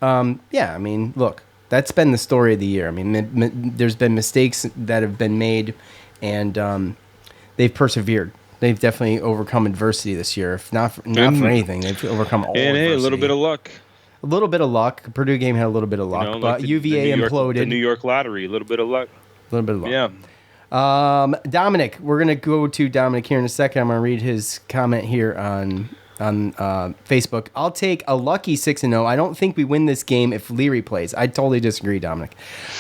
yeah, I mean, look, that's been the story of the year. I mean, there's been mistakes that have been made, and they've persevered. They've definitely overcome adversity this year. If not for anything, they've overcome all adversity. A little bit of luck. A little bit of luck. Purdue game had a little bit of luck, but UVA imploded. The New York lottery, a little bit of luck. A little bit of luck. Yeah. Dominic, we're going to go to Dominic here in a second. I'm going to read his comment here on Facebook. I'll take a lucky 6-0. I don't think we win this game if Leary plays. I totally disagree, Dominic.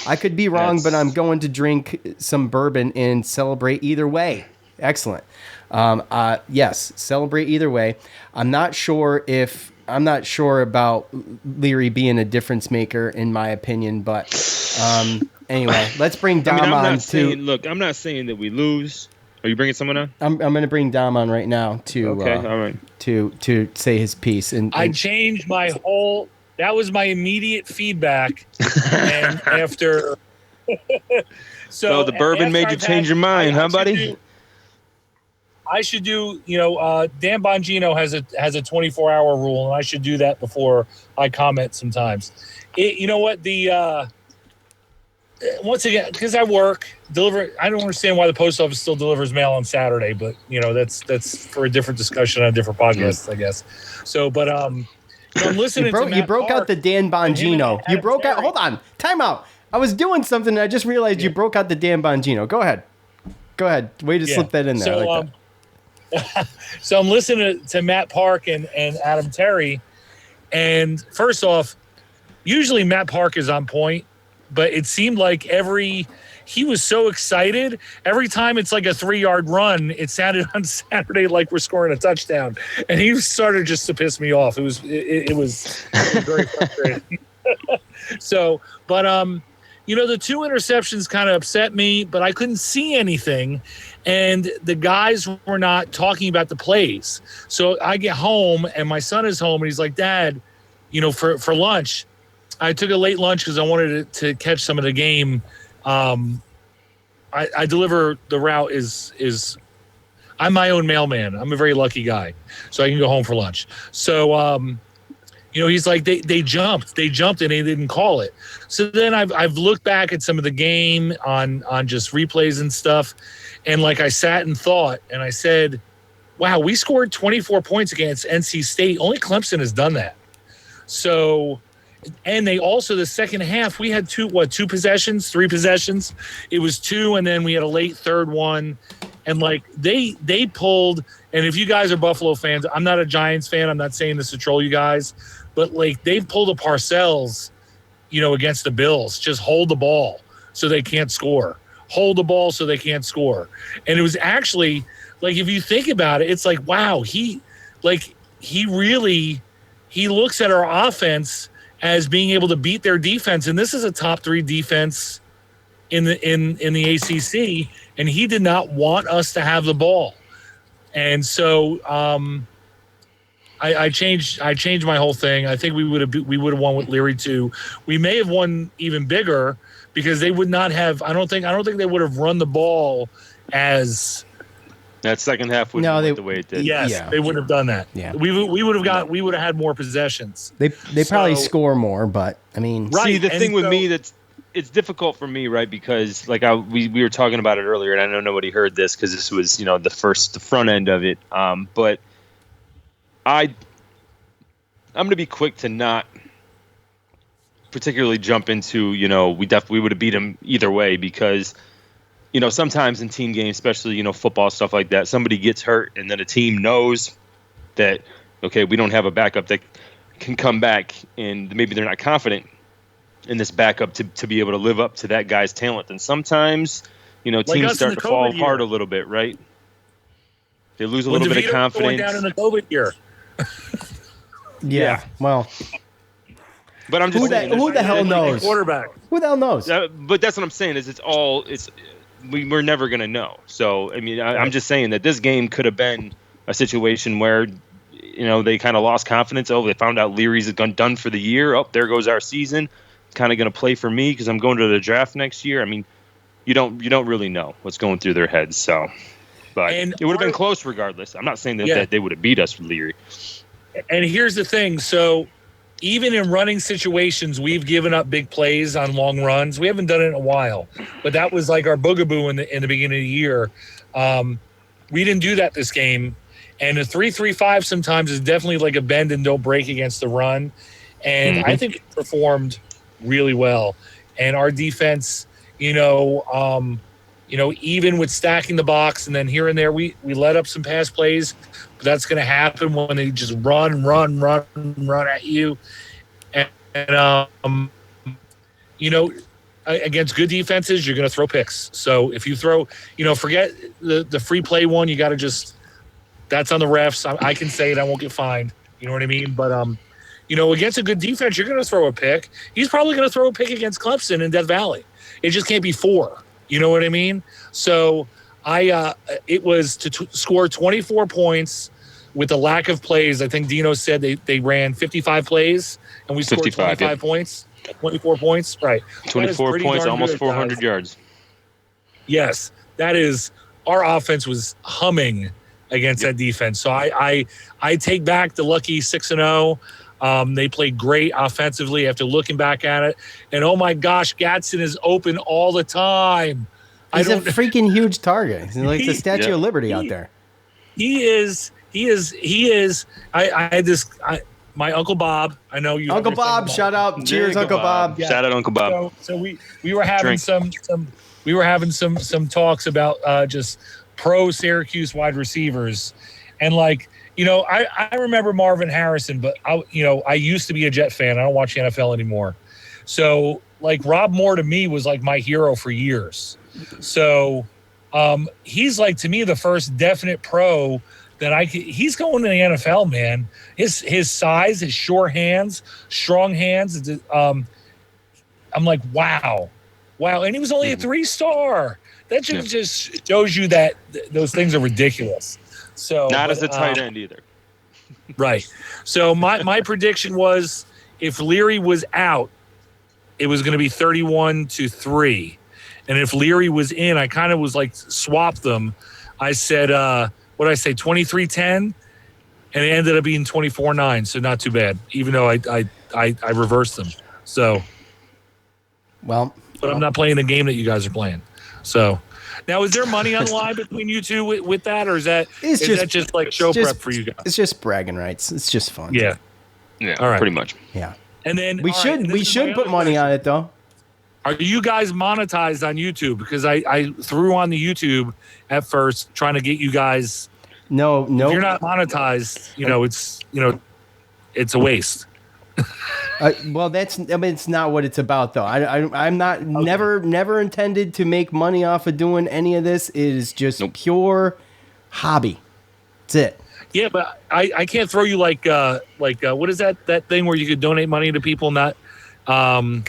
I could be wrong, but I'm going to drink some bourbon and celebrate either way. Excellent. Yes, celebrate either way. I'm not sure about Leary being a difference maker, in my opinion, but anyway, let's bring Dom on. Look, I'm not saying that we lose. Are you bringing someone on? I'm going to bring Dom on right now to all right. to say his piece. And I changed my whole. That was my immediate feedback, and after. So the bourbon made you change your mind, huh, buddy? I should do, Dan Bongino has a 24-hour rule, and I should do that before I comment sometimes. You know what? Once again, because I deliver. I don't understand why the post office still delivers mail on Saturday, but that's for a different discussion on a different podcast, I guess. So, but I'm listening. You broke out the Dan Bongino. You broke out. Hold on, time out. I was doing something, and I just realized you broke out the Dan Bongino. Go ahead. Way to slip that in there. So, so I'm listening to Matt Park and Adam Terry, and first off, usually Matt Park is on point, but it seemed like he was so excited. Every time it's like a 3-yard run, it sounded on Saturday like we're scoring a touchdown, and he started just to piss me off. It was very frustrating. So, but the 2 interceptions kind of upset me, but I couldn't see anything. And the guys were not talking about the plays. So I get home, and my son is home, and he's like, Dad, for lunch, I took a late lunch because I wanted to catch some of the game. I deliver the route is I'm my own mailman. I'm a very lucky guy, so I can go home for lunch. So, he's like, they jumped and they didn't call it. So then I've looked back at some of the game on just replays and stuff. And like I sat and thought, and I said, wow, we scored 24 points against NC State. Only Clemson has done that. So, and they also, the second half, we had 3 possessions. It was 2, and then we had a late third one. And like they pulled, and if you guys are Buffalo fans, I'm not a Giants fan. I'm not saying this to troll you guys, but like they pulled a Parcells, against the Bills. Just hold the ball so they can't score. Hold the ball so they can't score. And it was actually like, if you think about it, it's like, wow, he looks at our offense as being able to beat their defense. And this is a top 3 defense in the ACC, and he did not want us to have the ball. And so I changed my whole thing. I think we would have won with Leary too. We may have won even bigger because they would not have. I don't think they would have run the ball as. That second half would have the way it did. Yes, they wouldn't have done that. Yeah. We would have had more possessions. They probably score more, but I mean, right. See, the thing with me that's it's difficult for me, right? Because like we were talking about it earlier, and I know nobody heard this because this was the front end of it. But I'm going to be quick to not particularly jump into we would have beat them either way, because sometimes in team games, especially football, stuff like that, somebody gets hurt and then a team knows that okay, we don't have a backup that can come back, and maybe they're not confident in this backup to be able to live up to that guy's talent. And sometimes, teams start to fall apart a little bit, right? They lose a little bit of confidence. Going down in the COVID year. Yeah. Well, but I'm just saying, who the hell knows? Quarterback. Who the hell knows? But that's what I'm saying. Is we're never gonna know. So I mean, I'm just saying that this game could have been a situation where they kind of lost confidence. Oh, they found out Leary's done for the year. Oh, there goes our season. Kind of going to play for me because I'm going to the draft next year. I mean, you don't really know what's going through their heads. So, but it would have been close regardless. I'm not saying that they would have beat us with Leary. And here's the thing. So even in running situations, we've given up big plays on long runs. We haven't done it in a while, but that was like our boogaboo in the beginning of the year. We didn't do that this game. And a 3-3-5 sometimes is definitely like a bend and don't break against the run. And I think it performed really well. And our defense, even with stacking the box and then here and there, we let up some pass plays. But that's going to happen when they just run at you. And against good defenses, you're going to throw picks. So if you throw, forget the free play one, you got to just – that's on the refs. I can say it. I won't get fined. You know what I mean? But, against a good defense, you're going to throw a pick. He's probably going to throw a pick against Clemson in Death Valley. It just can't be 4. You know what I mean? So it was to score 24 points with a lack of plays. I think Dino said they ran 55 plays, and we scored 25 points, 24 points. Right. 24 points, almost 400 yards. Yes. That is – our offense was humming against that defense. So I take back the lucky 6-0. They played great offensively after looking back at it. And, oh, my gosh, Gadsden is open all the time. He's a freaking huge target. He's like the Statue of Liberty out there. He is. I had this my Uncle Bob. I know you. Uncle Bob, shout out. Cheers, Uncle Bob. Yeah. Shout out, Uncle Bob. So we were having some talks about just pro Syracuse wide receivers. And I remember Marvin Harrison, but I used to be a Jet fan. I don't watch the NFL anymore. So Rob Moore to me was my hero for years. So he's to me the first definite pro that he's going to the NFL, man. His size, his short hands, strong hands. I'm like, wow. And he was only a 3-star. That just shows you that those things are ridiculous. So not as a tight end either. Right. So my prediction was if Leary was out, it was going to be 31-3. And if Leary was in, I kind of was swap them. I said, what did I say, 23-10? And it ended up being 24-9, so not too bad, even though I reversed them. So, but I'm not playing the game that you guys are playing. So now, is there money on the line between you two with that, or is that just show prep for you guys? It's just bragging rights. It's just fun. Yeah. All right. Pretty much. Yeah. And then we should put money on it though. Are you guys monetized on YouTube? Because I threw on the YouTube at first trying to get you guys. No. If you're not monetized, it's a waste. It's not what it's about though. I'm not never intended to make money off of doing any of this. It is just pure hobby. That's it. Yeah, but I can't throw you what is that thing where you could donate money to people, not Peloton.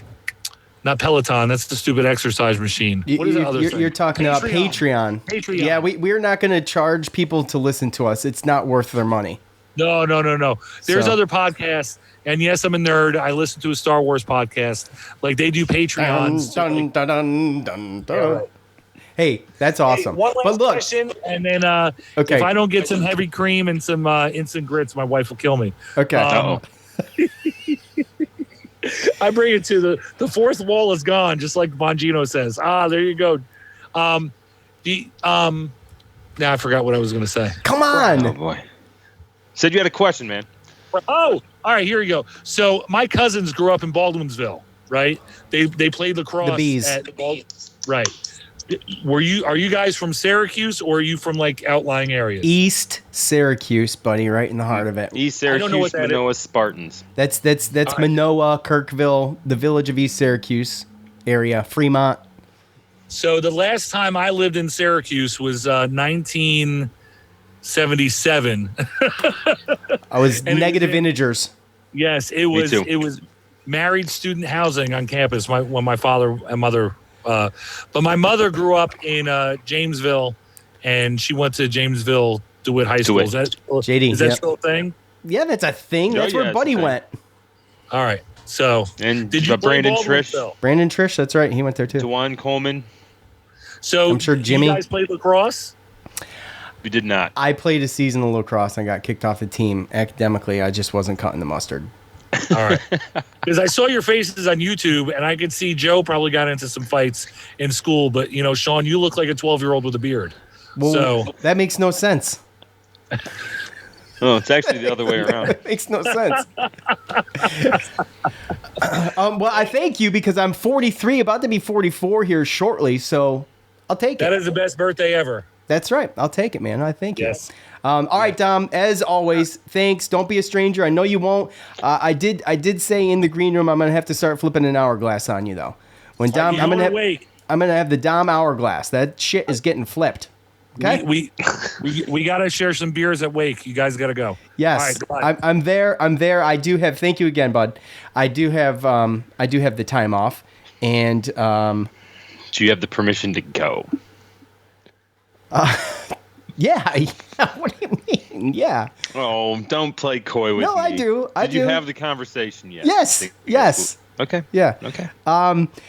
That's the stupid exercise machine. What is the other thing? You're talking about Patreon. Yeah, we're not going to charge people to listen to us. It's not worth their money. No. There's other podcasts, and yes, I'm a nerd. I listen to a Star Wars podcast. They do Patreons. Dun. Yeah, right. Hey, that's awesome. Hey, one last question, and then if I don't get some heavy cream and some instant grits, my wife will kill me. Okay. I bring it to the fourth wall is gone, just like Bongino says. There you go. Now I forgot what I was going to say. Come on. Oh boy. Said you had a question, man. Oh, all right. Here you go. So my cousins grew up in Baldwinsville, right? They played lacrosse. The Bees. Right. Are you guys from Syracuse, or are you from like outlying areas? East Syracuse, buddy, right in the heart of it. East Syracuse, Manoa Spartans. That's Manoa, Kirkville, the village of East Syracuse area, Fremont. So the last time I lived in Syracuse was 1977. I was negative integers. Yes, it was. It was married student housing on campus. When my father and mother, but my mother grew up in Jamesville, and she went to Jamesville DeWitt High School. Is that still a thing? Yeah, that's a thing. That's where Buddy went. All right. So and did you Brandon Trish? Brandon Trish, that's right. He went there too. DeJuan Coleman. So I'm sure Jimmy. You guys played lacrosse? We did not. I played a season of lacrosse and got kicked off the team. Academically, I just wasn't cutting the mustard. All right. Because I saw your faces on YouTube, and I could see Joe probably got into some fights in school. But, Sean, you look like a 12-year-old with a beard. Well, that makes no sense. Oh, it's actually the other way around. That makes no sense. Well, I thank you because I'm 43, about to be 44 here shortly, so I'll take it. That is the best birthday ever. That's right. I'll take it, man. I thank you. Yes. All right, Dom. As always, thanks. Don't be a stranger. I know you won't. I did say in the green room I'm gonna have to start flipping an hourglass on you though. When Dom, I'm gonna have the Dom hourglass. That shit is getting flipped. Okay. We gotta share some beers at Wake. You guys gotta go. Yes. All right, I'm there. I do have. Thank you again, bud. I do have the time off, and do you have the permission to go? Yeah. What do you mean? Yeah. Oh, don't play coy with me. No, I do. Did you have the conversation yet? Yes. Okay. Yeah. Okay.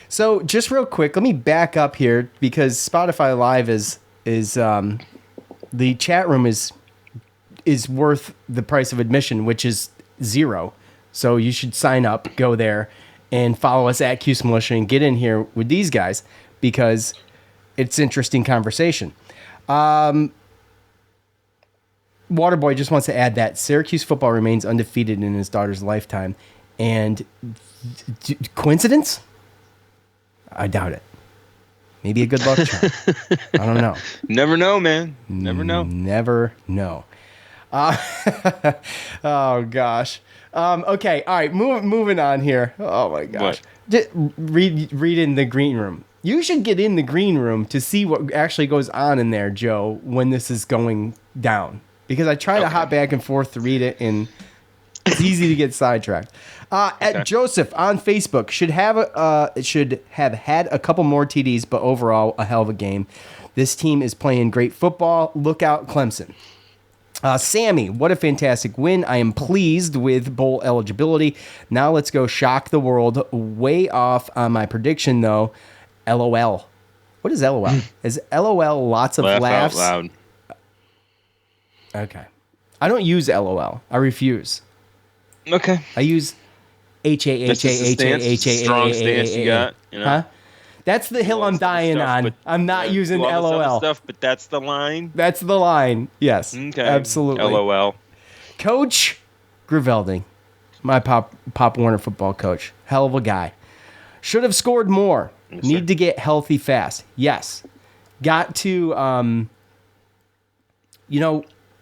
So just real quick, let me back up here because Spotify Live is the chat room is worth the price of admission, which is $0. So you should sign up, go there, and follow us at Cuse Militia and get in here with these guys because it's interesting conversation. Waterboy just wants to add that Syracuse football remains undefeated in his daughter's lifetime. And coincidence? I doubt it. Maybe a good luck charm. I don't know. Never know, man. Never know. Never know. Oh, gosh. Okay. All right. Moving on here. Oh, my gosh. Just read in the green room. You should get in the green room to see what actually goes on in there, Joe, when this is going down. Because I try to hop back and forth to read it, and it's easy to get sidetracked. At Joseph on Facebook should have had a couple more TDs, but overall a hell of a game. This team is playing great football. Look out, Clemson. Sammy, what a fantastic win. I am pleased with bowl eligibility. Now let's go shock the world. Way off on my prediction, though. LOL. What is LOL? Is LOL lots of laughs? Laugh out loud. Okay. I don't use LOL. I refuse. Okay. I use H-A-H-A-H-A-H-A-H-A. Strong stance you got. Huh? That's the hill I'm dying on. I'm not using LOL. Stuff, but that's the line. That's the line. Yes. Okay. Absolutely. LOL. Coach Griveldi, my Pop Warner football coach. Hell of a guy. Should have scored more. Yes, Need to get healthy fast. Yes. Got to,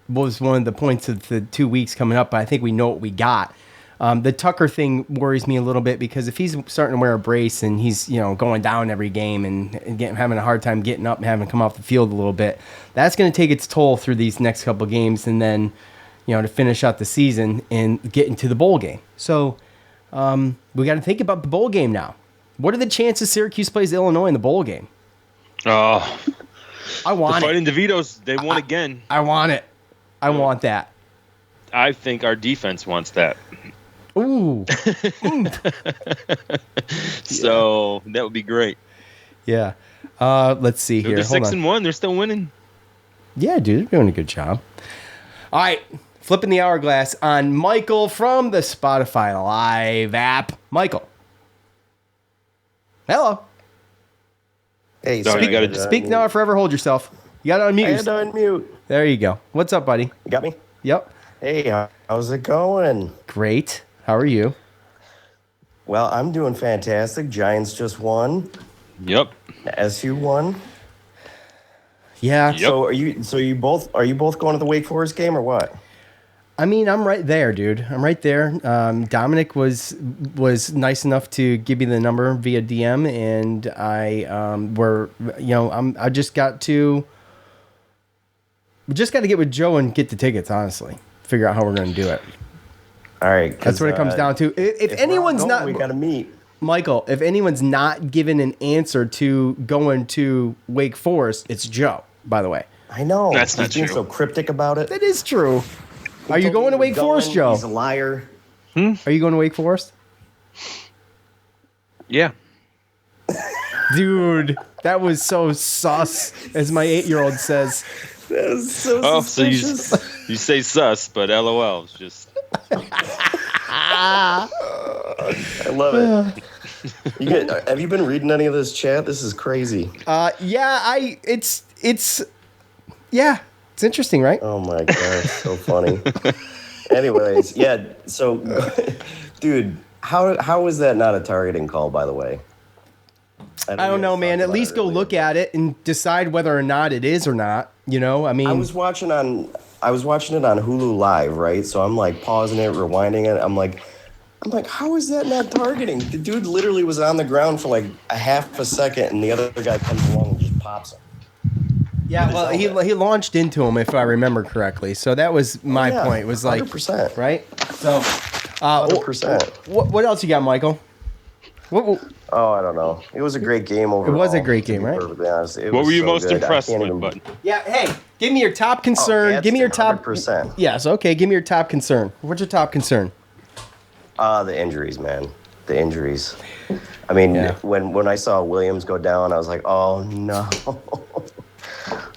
was one of the points of the 2 weeks coming up, but I think we know what we got. The Tucker thing worries me a little bit because if he's starting to wear a brace and he's, going down every game and having a hard time getting up and having to come off the field a little bit, that's going to take its toll through these next couple games and then, to finish out the season and get into the bowl game. So we got to think about the bowl game now. What are the chances Syracuse plays Illinois in the bowl game? Oh, I want the it. Fighting DeVitos, they won again. I want it. I want that. I think our defense wants that. Ooh. So that would be great. Yeah. Let's see here. They're 6-1. They're still winning. Yeah, dude, they're doing a good job. All right. flipping the hourglass on Michael from the Spotify Live app. Michael. Hello. Hey, No, sorry, you gotta Speak now or forever hold yourself. You got to unmute I had yourself. to unmute. There you go. What's up, buddy? You got me? Yep. Hey, how's it going? Great. How are you? Well, I'm doing fantastic. Giants just won. Yep. SU won. Yeah. Yep. So are you both going to the Wake Forest game or what? I mean, I'm right there, dude. I'm right there. Dominic was nice enough to give me the number via DM, and I just got to get with Joe and get the tickets. Honestly, figure out how we're going to do it. All right. That's what it comes down to. If anyone's going, not, we got to meet. Michael, if anyone's not given an answer to going to Wake Forest, it's Joe. By the way, I know. That's not He's being true. so cryptic about it. that is true. Are you going to Wake Forest, Joe? He's a liar. Are you going to Wake Forest? Yeah. Dude, that was so sus, as my 8-year-old says. That was so Oh, so suspicious. you say sus, but LOL. It's just I love it. Have you been reading any of this chat? This is crazy. It's interesting, right? Oh my god, so funny. Anyways, yeah. So, dude, how is that not a targeting call? By the way, I don't know, man. At least go look at it and decide whether or not it is or not. You know, I mean, I was watching it on Hulu Live, right? So I'm like pausing it, rewinding it. I'm like, how is that not targeting? The dude literally was on the ground for like a half a second, and the other guy comes along and just pops him. yeah. Well, he launched into him, if I remember correctly. So that was my point. It was like 100%. right. So, 100%. what else you got, Michael? Oh, I don't know. It was a great game overall. It was a great to game, be right? Perfectly honest. what were you most impressed with, bud? Yeah. Hey, give me your top concern. Give me your top. 100%. Yes. Okay. Give me your top concern. What's your top concern? The injuries, man. The injuries. I mean, when I saw Williams go down, I was like, oh no.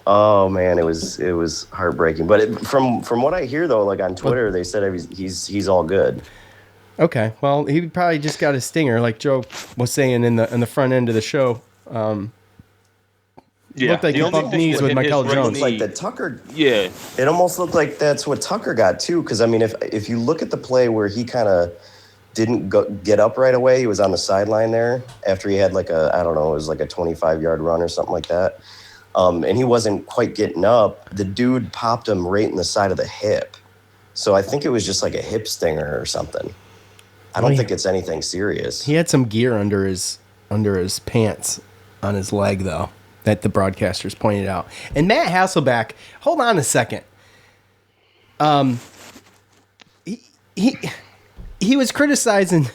Oh man, it was heartbreaking. But from what I hear though, like on Twitter, they said he's all good. Okay. Well, he probably just got a stinger, like Joe was saying in the front end of the show. Looked like he bumped knees with Michael Jones. Like the Tucker. Yeah. It almost looked like that's what Tucker got too. Because I mean, if you look at the play where he kind of didn't get up right away, he was on the sideline there after he had like it was like a 25-yard run or something like that. And he wasn't quite getting up. The dude popped him right in the side of the hip. So I think it was just like a hip stinger or something. I don't think it's anything serious. He had some gear under his pants on his leg, though, that the broadcasters pointed out. And Matt Hasselbeck, hold on a second. He was criticizing.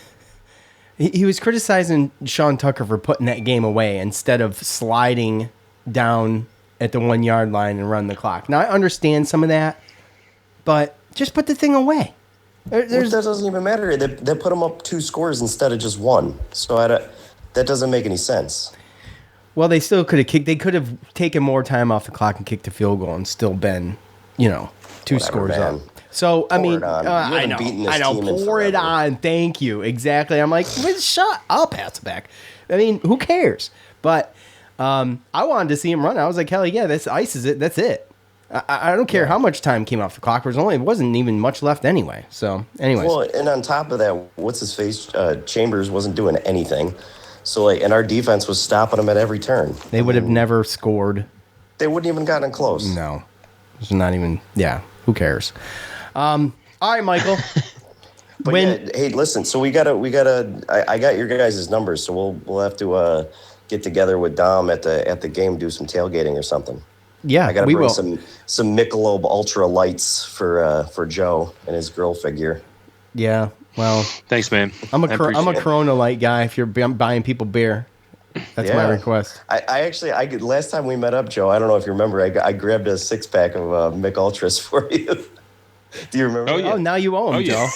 He was criticizing Sean Tucker for putting that game away instead of sliding down at the 1 yard line and run the clock. Now I understand some of that, but just put the thing away. That doesn't even matter. They put him up 2 scores instead of just 1. So that doesn't make any sense. Well, they still could have kicked. They could have taken more time off the clock and kicked the field goal and still been, 2 scores man. up. So I mean, I know. Pour it on. Thank you. Exactly. I'm like, shut up, Hasselbeck. I mean, who cares? But I wanted to see him run. I was like, hell yeah, this ices it. That's it. I don't care how much time came off the clock. It wasn't even much left anyway. So, anyways. Well, and on top of that, what's his face? Chambers wasn't doing anything. So, and our defense was stopping them at every turn. They would have never scored. They wouldn't even gotten close. No, it's not even. Yeah, who cares? All right, Michael. But hey, listen. So we gotta. I got your guys' numbers, so we'll have to get together with Dom at the game, do some tailgating or something. Yeah, I gotta bring some Michelob Ultra Lights for Joe and his girl figure. Yeah, well, thanks, man. I'm a Corona Light guy. If you're buying people beer, that's my request. I actually last time we met up, Joe. I don't know if you remember. I grabbed a 6-pack of Mick Ultras for you. Do you remember? Oh, now you owe him, Joe.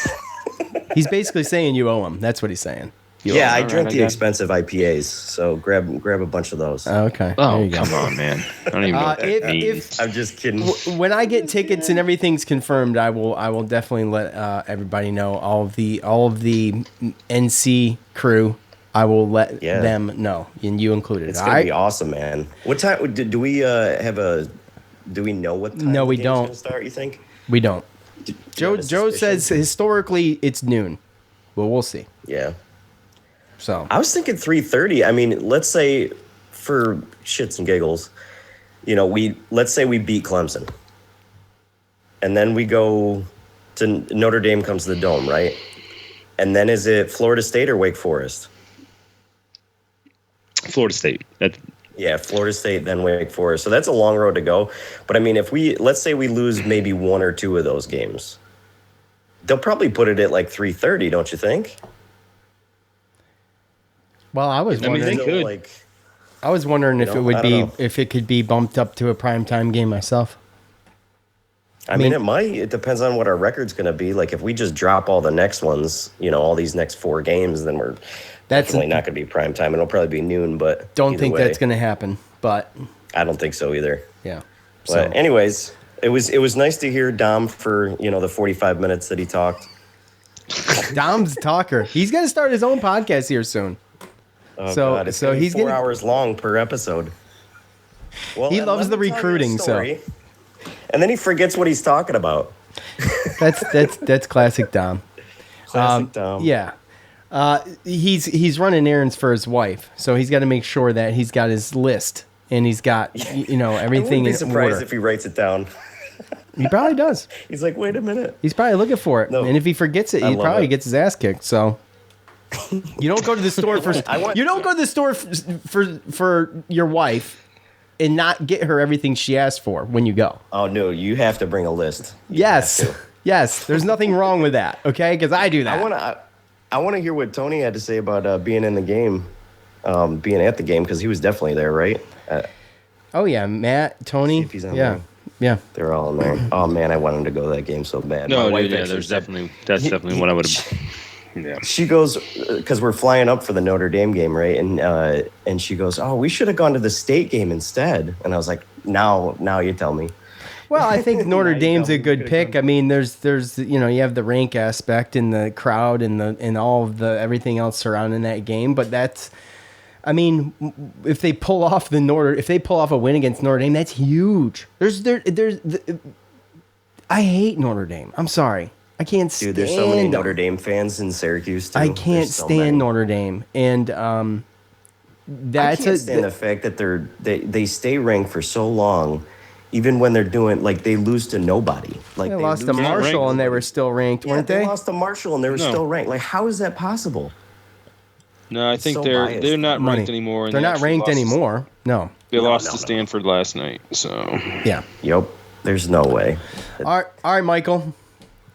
He's basically saying you owe him. That's what he's saying. Yeah, I drink the expensive IPAs, so grab a bunch of those. Okay. Oh, come on, man. I don't even know what that means. I'm just kidding. When I get tickets and everything's confirmed, I will definitely let everybody know. All of the NC crew, I will let them know, and you included. It's gonna be awesome, man. What time do we have a? Do we know what time? No, we the game's don't. Gonna start, you think? We don't. Joe says historically it's noon, but we'll see. Yeah. So I was thinking 3:30. I mean, let's say for shits and giggles, let's say we beat Clemson, and then we go to Notre Dame comes to the Dome, right? And then is it Florida State or Wake Forest? Florida State. Yeah, Florida State, then Wake Forest. So that's a long road to go. But I mean, let's say we lose maybe one or two of those games, they'll probably put it at like 3:30, don't you think? Well, I was wondering. They could. I was wondering if it would be if it could be bumped up to a primetime game myself. I mean, it might. It depends on what our record's going to be. Like, if we just drop all the next ones, all these next 4 games, then we're definitely not going to be primetime. It'll probably be noon, but don't think that's going to happen. But I don't think so either. Yeah. But anyways, it was nice to hear Dom for the 45 minutes that he talked. Dom's a talker. He's going to start his own podcast here soon. Oh, God. It's he's 4 hours long per episode. Well, he loves the recruiting, and then he forgets what he's talking about. That's classic Dom. Classic Dom. Yeah. He's running errands for his wife, so he's got to make sure that he's got his list and he's got everything in order. I wouldn't be surprised if he writes it down. He probably does. He's like, wait a minute. He's probably looking for it, No. and if he forgets it, he probably gets his ass kicked. So you don't go to the store for your wife and not get her everything she asked for when you go. Oh no, you have to bring a list. Yes. There's nothing wrong with that. Okay, because I do that. I want to hear what Tony had to say about being in the game, being at the game, because he was definitely there, right? Oh yeah, Matt, Tony. If he's on yeah, there. yeah. They're all in there. Oh man, I wanted to go to that game so bad. No, My wife dude, yeah, actually said- that's definitely what I would have. Yeah. She goes, because we're flying up for the Notre Dame game, right? And she goes, oh, we should have gone to the state game instead. And I was like, now you tell me. Well, I think Notre Dame's a good pick. I mean, there's you have the rank aspect and the crowd and all of the everything else surrounding that game. But that's, I mean, if they pull off a win against Notre Dame, that's huge. I hate Notre Dame. I'm sorry. I can't stand Dude, there's so many them. Notre Dame fans in Syracuse, too. I can't stand Notre Dame. And I can't stand the fact that they stay ranked for so long, even when they're doing, like, they lose to nobody. Like they lost to Marshall and they were still ranked, weren't they? They lost to Marshall and they were still ranked. Like, how is that possible? No, I think they're not ranked anymore. They're not ranked anymore. No. They lost to Stanford last night, so. Yeah. Yep. There's no way. All right, Michael.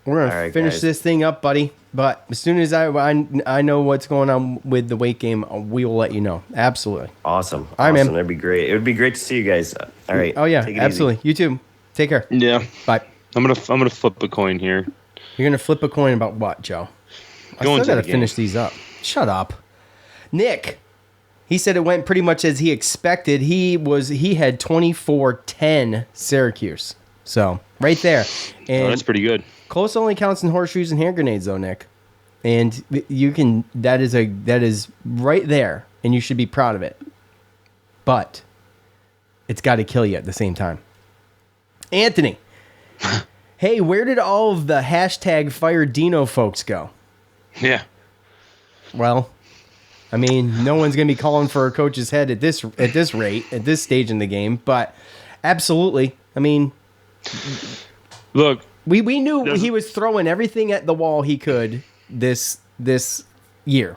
We're going to finish this thing up, buddy. But as soon as I know what's going on with the weight game, we will let you know. Absolutely. Awesome. All right, man. That'd be great. It would be great to see you guys. All right. Oh, yeah. Take it Absolutely. easy. You too. Take care. Yeah. Bye. I'm gonna flip a coin here. You're going to flip a coin about what, Joe? I still got to finish these up. Shut up. Nick. He said it went pretty much as he expected. He had 24-10 Syracuse. So, right there. And that's pretty good. Close only counts in horseshoes and hand grenades, though, Nick. And that is right there, and you should be proud of it. But it's got to kill you at the same time. Anthony, hey, where did all of the hashtag Fire Dino folks go? Yeah. Well, I mean, no one's going to be calling for a coach's head at this rate, at this stage in the game. But absolutely, I mean, look, we knew he was throwing everything at the wall he could this year,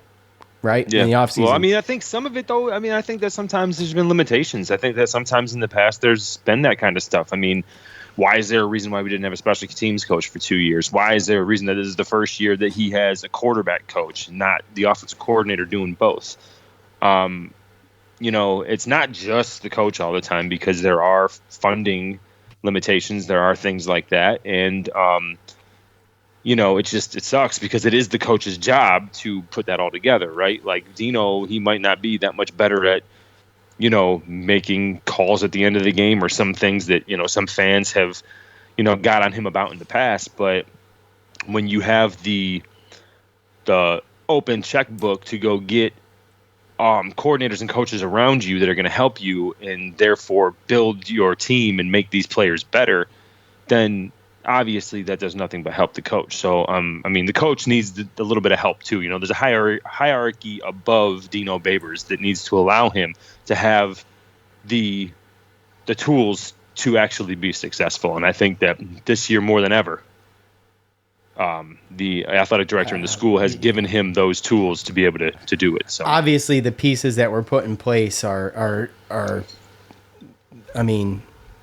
right? Yeah. In the offseason. Well, I mean, I think some of it, though, I think that sometimes there's been limitations. I think that sometimes in the past there's been that kind of stuff. I mean, why is there a reason why we didn't have a special teams coach for 2 years? Why is there a reason that this is the first year that he has a quarterback coach, not the offensive coordinator doing both? It's not just the coach all the time because there are funding limitations. There are things like that. And, it sucks because it is the coach's job to put that all together, right? Like Dino, he might not be that much better at, making calls at the end of the game or some things that, some fans have, got on him about in the past. But when you have the open checkbook to go get coordinators and coaches around you that are going to help you and therefore build your team and make these players better, then obviously that does nothing but help the coach. So, the coach needs a little bit of help too. There's a hierarchy above Dino Babers that needs to allow him to have the tools to actually be successful. And I think that this year more than ever, the athletic director in the school has given him those tools to be able to do it. So obviously the pieces that were put in place are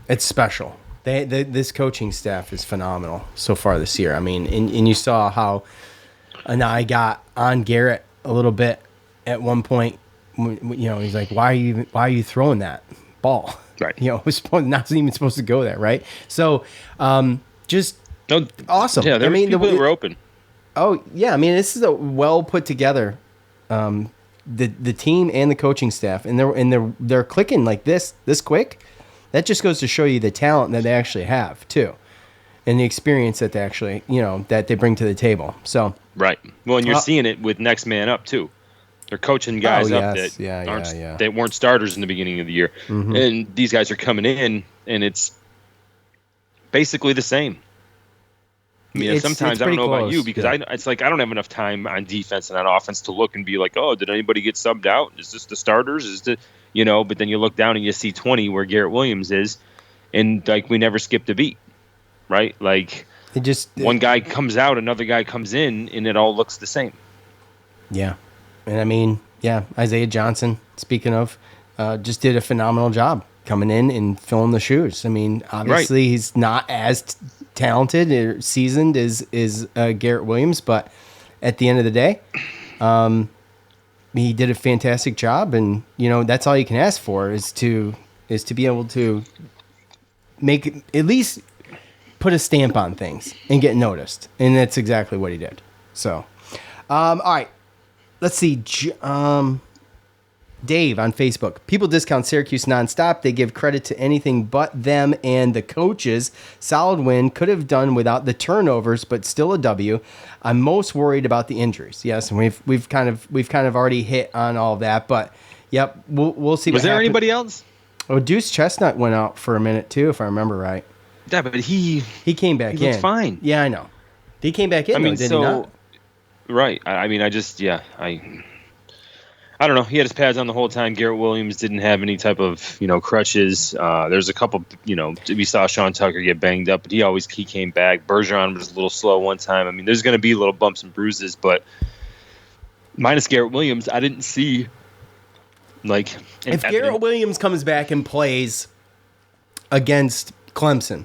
it's special. This coaching staff is phenomenal so far this year. And you saw how Anai got on Garrett a little bit at one point. He's like, why are you throwing that ball? Right. It was not even supposed to go there, right? So, just awesome. Yeah, there were people that were open. Oh yeah, this is a well put together, the team and the coaching staff, and they're clicking like this quick. That just goes to show you the talent that they actually have too, and the experience that they actually that they bring to the table. So right. Well, and you're seeing it with next man up too. They're coaching guys up that that weren't starters in the beginning of the year, and these guys are coming in, and it's basically the same. Sometimes I don't know about you because it's like I don't have enough time on defense and on offense to look and be like, oh, did anybody get subbed out? Is this the starters? Is the But then you look down and you see 20 where Garrett Williams is, and like we never skipped a beat, right? Like one guy comes out, another guy comes in, and it all looks the same. Yeah. And Isaiah Johnson, speaking of, just did a phenomenal job coming in and filling the shoes. Obviously he's not as talented or seasoned as Garrett Williams, but at the end of the day, he did a fantastic job. And, that's all you can ask for is to be able to make at least put a stamp on things and get noticed. And that's exactly what he did. So, all right. Let's see. Dave on Facebook. People discount Syracuse nonstop. They give credit to anything but them and the coaches. Solid win. Could have done without the turnovers, but still a W. I'm most worried about the injuries. Yes, and we've kind of already hit on all of that. But yep, we'll see. Was there anybody else? Oh, Deuce Chestnut went out for a minute too, if I remember right. Yeah, but he came back in. He looked fine. Yeah, I know. He came back in. Did he not? Right. I don't know. He had his pads on the whole time. Garrett Williams didn't have any type of, crutches. There's a couple, we saw Sean Tucker get banged up, but he came back. Bergeron was a little slow one time. There's going to be little bumps and bruises, but minus Garrett Williams, I didn't see if Garrett Williams comes back and plays against Clemson,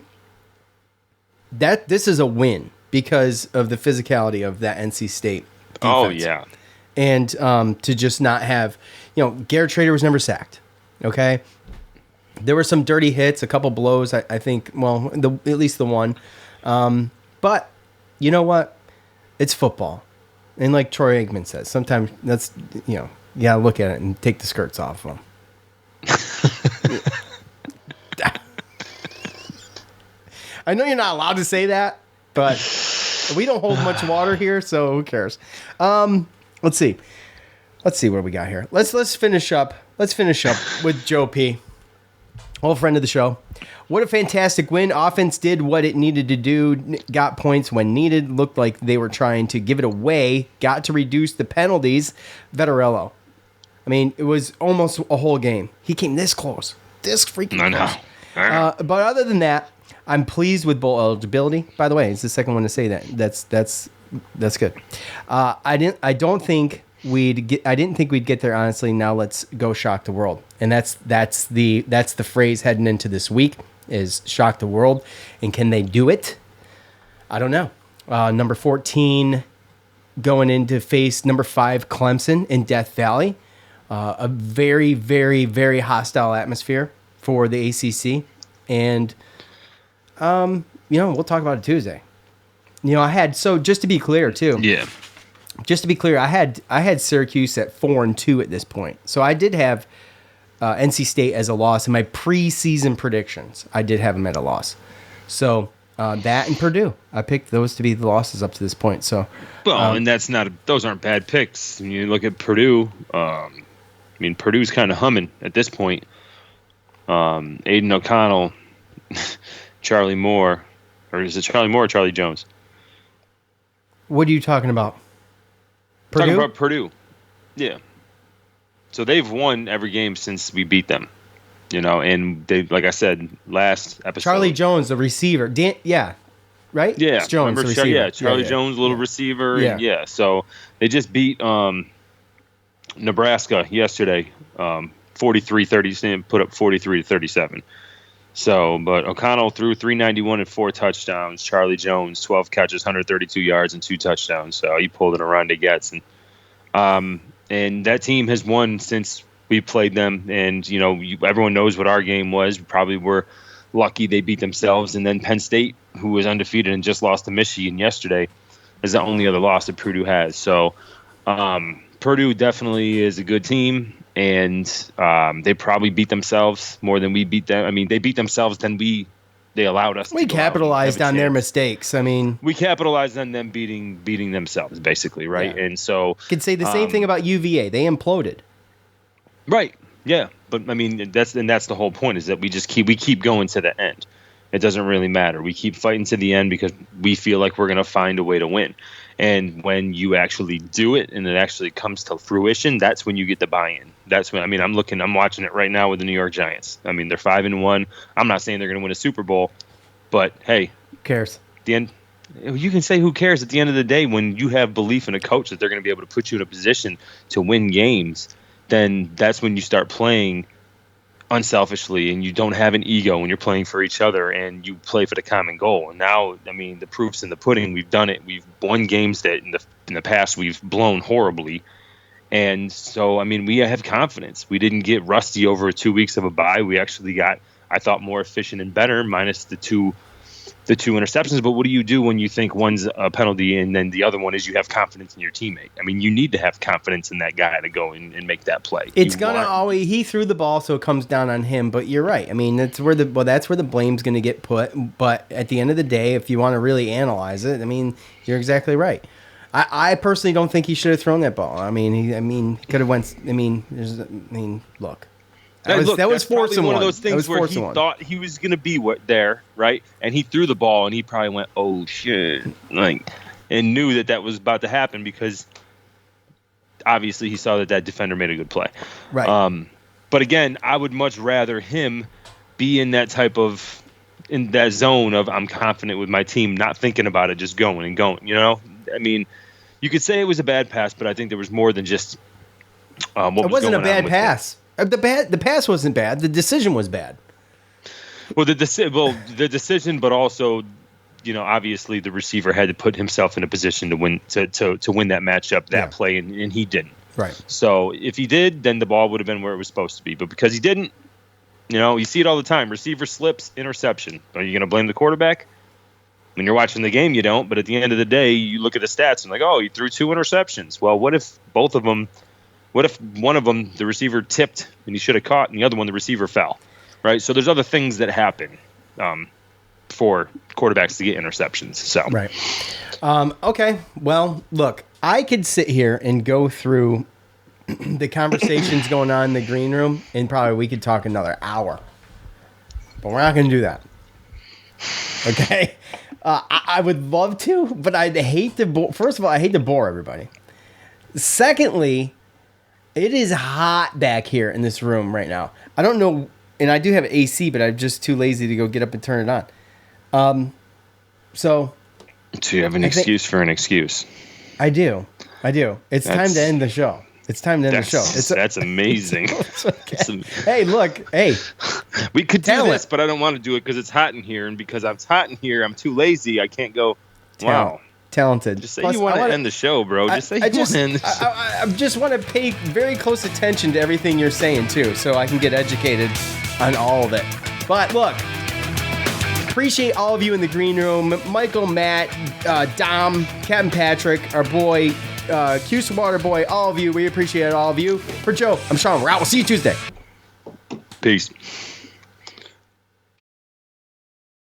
this is a win because of the physicality of that NC State defense. Oh, yeah. And to just not have, Garrett Trader was never sacked, okay? There were some dirty hits, a couple blows, I think, at least the one. But you know what? It's football. And like Troy Aikman says, sometimes that's, you gotta look at it and take the skirts off them. I know you're not allowed to say that, but we don't hold much water here, so who cares? Let's see what we got here. Let's finish up. Let's finish up with Joe P, old friend of the show. What a fantastic win. Offense did what it needed to do, got points when needed, looked like they were trying to give it away, got to reduce the penalties. Vettorello. It was almost a whole game. He came this close. This freaking close. But other than that, I'm pleased with bowl eligibility. By the way, it's the second one to say that. That's good. I didn't think we'd get there, honestly. Now let's go shock the world. And that's the phrase heading into this week is shock the world. And can they do it? I don't know. Number 14 going in to face number 5 Clemson in Death Valley. A very, very, very hostile atmosphere for the ACC. And we'll talk about it Tuesday. I had, so just to be clear too. Yeah. Just to be clear, I had Syracuse at 4-2 at this point. So I did have NC State as a loss in my preseason predictions. I did have them at a loss. So that and Purdue, I picked those to be the losses up to this point. So, well, and those aren't bad picks. When you look at Purdue, Purdue's kind of humming at this point. Aiden O'Connell, Charlie Moore, or is it Charlie Moore or Charlie Jones? What are you talking about? Purdue? Talking about Purdue. Yeah. So they've won every game since we beat them. And they, like I said, last episode. Charlie Jones, the receiver. Right? Yeah. It's Jones, the receiver. Charlie Jones, little receiver. Yeah. So they just beat Nebraska yesterday, 43-30, put up 43-37. So, but O'Connell threw 391 and 4 touchdowns. Charlie Jones, 12 catches, 132 yards and 2 touchdowns. So he pulled it around to gets. And that team has won since we played them. And, everyone knows what our game was. We probably were lucky they beat themselves. And then Penn State, who was undefeated and just lost to Michigan yesterday, is the only other loss that Purdue has. So Purdue definitely is a good team. And they probably beat themselves more than we beat them. They beat themselves than they allowed us. We capitalized on their mistakes. We capitalized on them beating themselves, basically, right? Yeah. And so you could say the same thing about UVA. They imploded. Right. Yeah. But that's the whole point, is that we keep going to the end. It doesn't really matter. We keep fighting to the end because we feel like we're going to find a way to win. And when you actually do it and it actually comes to fruition, that's when you get the buy-in. That's when, I'm watching it right now with the New York Giants. They're 5-1. I'm not saying they're going to win a Super Bowl, but hey, who cares? At the end, you can say who cares. At the end of the day, when you have belief in a coach that they're going to be able to put you in a position to win games, then that's when you start playing unselfishly and you don't have an ego when you're playing for each other and you play for the common goal. And now, the proof's in the pudding. We've done it. We've won games that in the past we've blown horribly. And so, we have confidence. We didn't get rusty over 2 weeks of a bye. We actually got, I thought, more efficient and better, minus the two interceptions. But what do you do when you think one's a penalty and then the other one is you have confidence in your teammate? You need to have confidence in that guy to go and make that play. It's going to always, he threw the ball, so it comes down on him. But you're right. That's where the blame's going to get put. But at the end of the day, if you want to really analyze it, you're exactly right. I personally don't think he should have thrown that ball. He could have went. Look. That was forcing one of those things where he thought he was going to be there, right? And he threw the ball, and he probably went, "Oh shit!" And knew that was about to happen because obviously he saw that defender made a good play, right? But again, I would much rather him be in that zone of I'm confident with my team, not thinking about it, just going and going. You could say it was a bad pass, but I think there was more than just what it wasn't a bad pass. The pass wasn't bad. The decision was bad. Well, the decision, but also, obviously the receiver had to put himself in a position to win to win that matchup, play, and he didn't. Right. So if he did, then the ball would have been where it was supposed to be. But because he didn't, you see it all the time. Receiver slips, interception. Are you going to blame the quarterback? When you're watching the game, you don't. But at the end of the day, you look at the stats and he threw 2 interceptions. Well, what if one of them, the receiver tipped and he should have caught, and the other one, the receiver fell, right? So there's other things that happen for quarterbacks to get interceptions. So right. Okay. Well, look, I could sit here and go through the conversations going on in the green room, and probably we could talk another hour. But we're not going to do that. Okay? I would love to, but I'd hate to. First of all, I hate to bore everybody. Secondly, it is hot back here in this room right now. I don't know, and I do have AC, but I'm just too lazy to go get up and turn it on. So you have an excuse for an excuse. I do. It's time to end the show. That's amazing. Okay. Hey, look. Hey. We could do this, but I don't want to do it because it's hot in here. And because it's hot in here, I'm too lazy. I can't go, wow. Talented. Just say you want to end the show, bro. Just say you want to end the show. I just want to pay very close attention to everything you're saying, too, so I can get educated on all of it. But look, appreciate all of you in the green room. Michael, Matt, Dom, Captain Patrick, our boy, Cuse Water Boy, all of you. We appreciate all of you. For Joe, I'm Sean. We're out. We'll see you Tuesday. Peace.